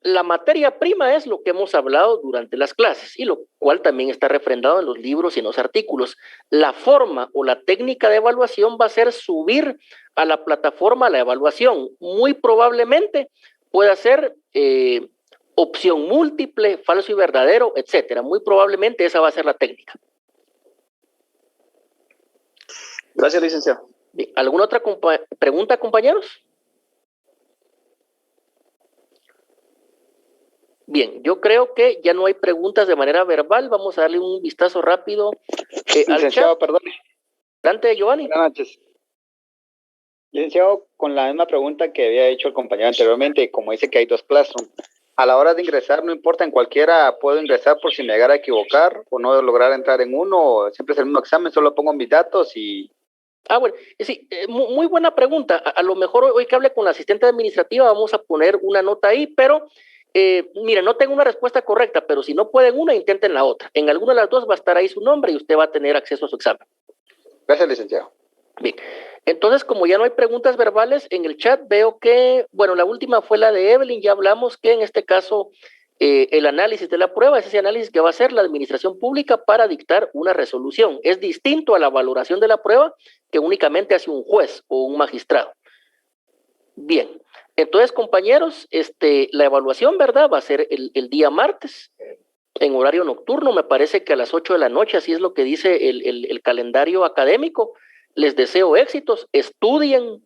La materia prima es lo que hemos hablado durante las clases y lo cual también está refrendado en los libros y en los artículos. La forma o la técnica de evaluación va a ser subir a la plataforma la evaluación. Muy probablemente pueda ser opción múltiple, falso y verdadero, etcétera. Muy probablemente esa va a ser la técnica. Gracias, licenciado. Bien, ¿alguna otra pregunta, compañeros? Bien, yo creo que ya no hay preguntas de manera verbal. Vamos a darle un vistazo rápido al chat. Perdón. Adelante, Giovanni. Buenas noches. Licenciado, con la misma pregunta que había hecho el compañero anteriormente, como dice que hay 2 clases, a la hora de ingresar, no importa, en cualquiera puedo ingresar por si me llegara a equivocar o no lograr entrar en uno, siempre es el mismo examen, solo pongo mis datos y... Bueno, sí, muy buena pregunta. A lo mejor hoy que hable con la asistente administrativa vamos a poner una nota ahí, pero mire, no tengo una respuesta correcta, pero si no pueden una, intenten la otra. En alguna de las dos va a estar ahí su nombre y usted va a tener acceso a su examen. Gracias, licenciado. Bien, entonces como ya no hay preguntas verbales en el chat, veo que, bueno, la última fue la de Evelyn, ya hablamos que en este caso el análisis de la prueba es ese análisis que va a hacer la administración pública para dictar una resolución. Es distinto a la valoración de la prueba que únicamente hace un juez o un magistrado. Bien, entonces compañeros, la evaluación, ¿verdad? Va a ser el día martes en horario nocturno, me parece que a las 8 de la noche, así es lo que dice el calendario académico. Les deseo éxitos, estudien,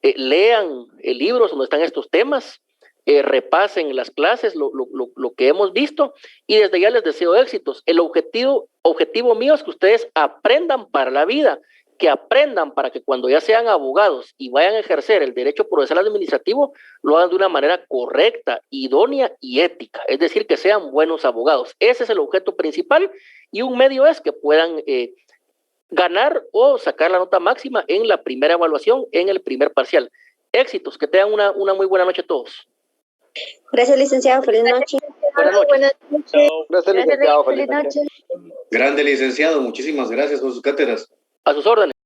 lean libros donde están estos temas, repasen las clases, lo que hemos visto, y desde ya les deseo éxitos. El objetivo mío es que ustedes aprendan para la vida, que aprendan para que cuando ya sean abogados y vayan a ejercer el derecho procesal administrativo, lo hagan de una manera correcta, idónea y ética, es decir, que sean buenos abogados. Ese es el objeto principal, y un medio es que puedan ganar o sacar la nota máxima en la primera evaluación, en el primer parcial. Éxitos, que tengan una muy buena noche todos. Gracias, licenciado. Feliz noche. Buenas noches. Gracias, licenciado. Feliz noche. Grande licenciado, muchísimas gracias por sus cátedras. A sus órdenes.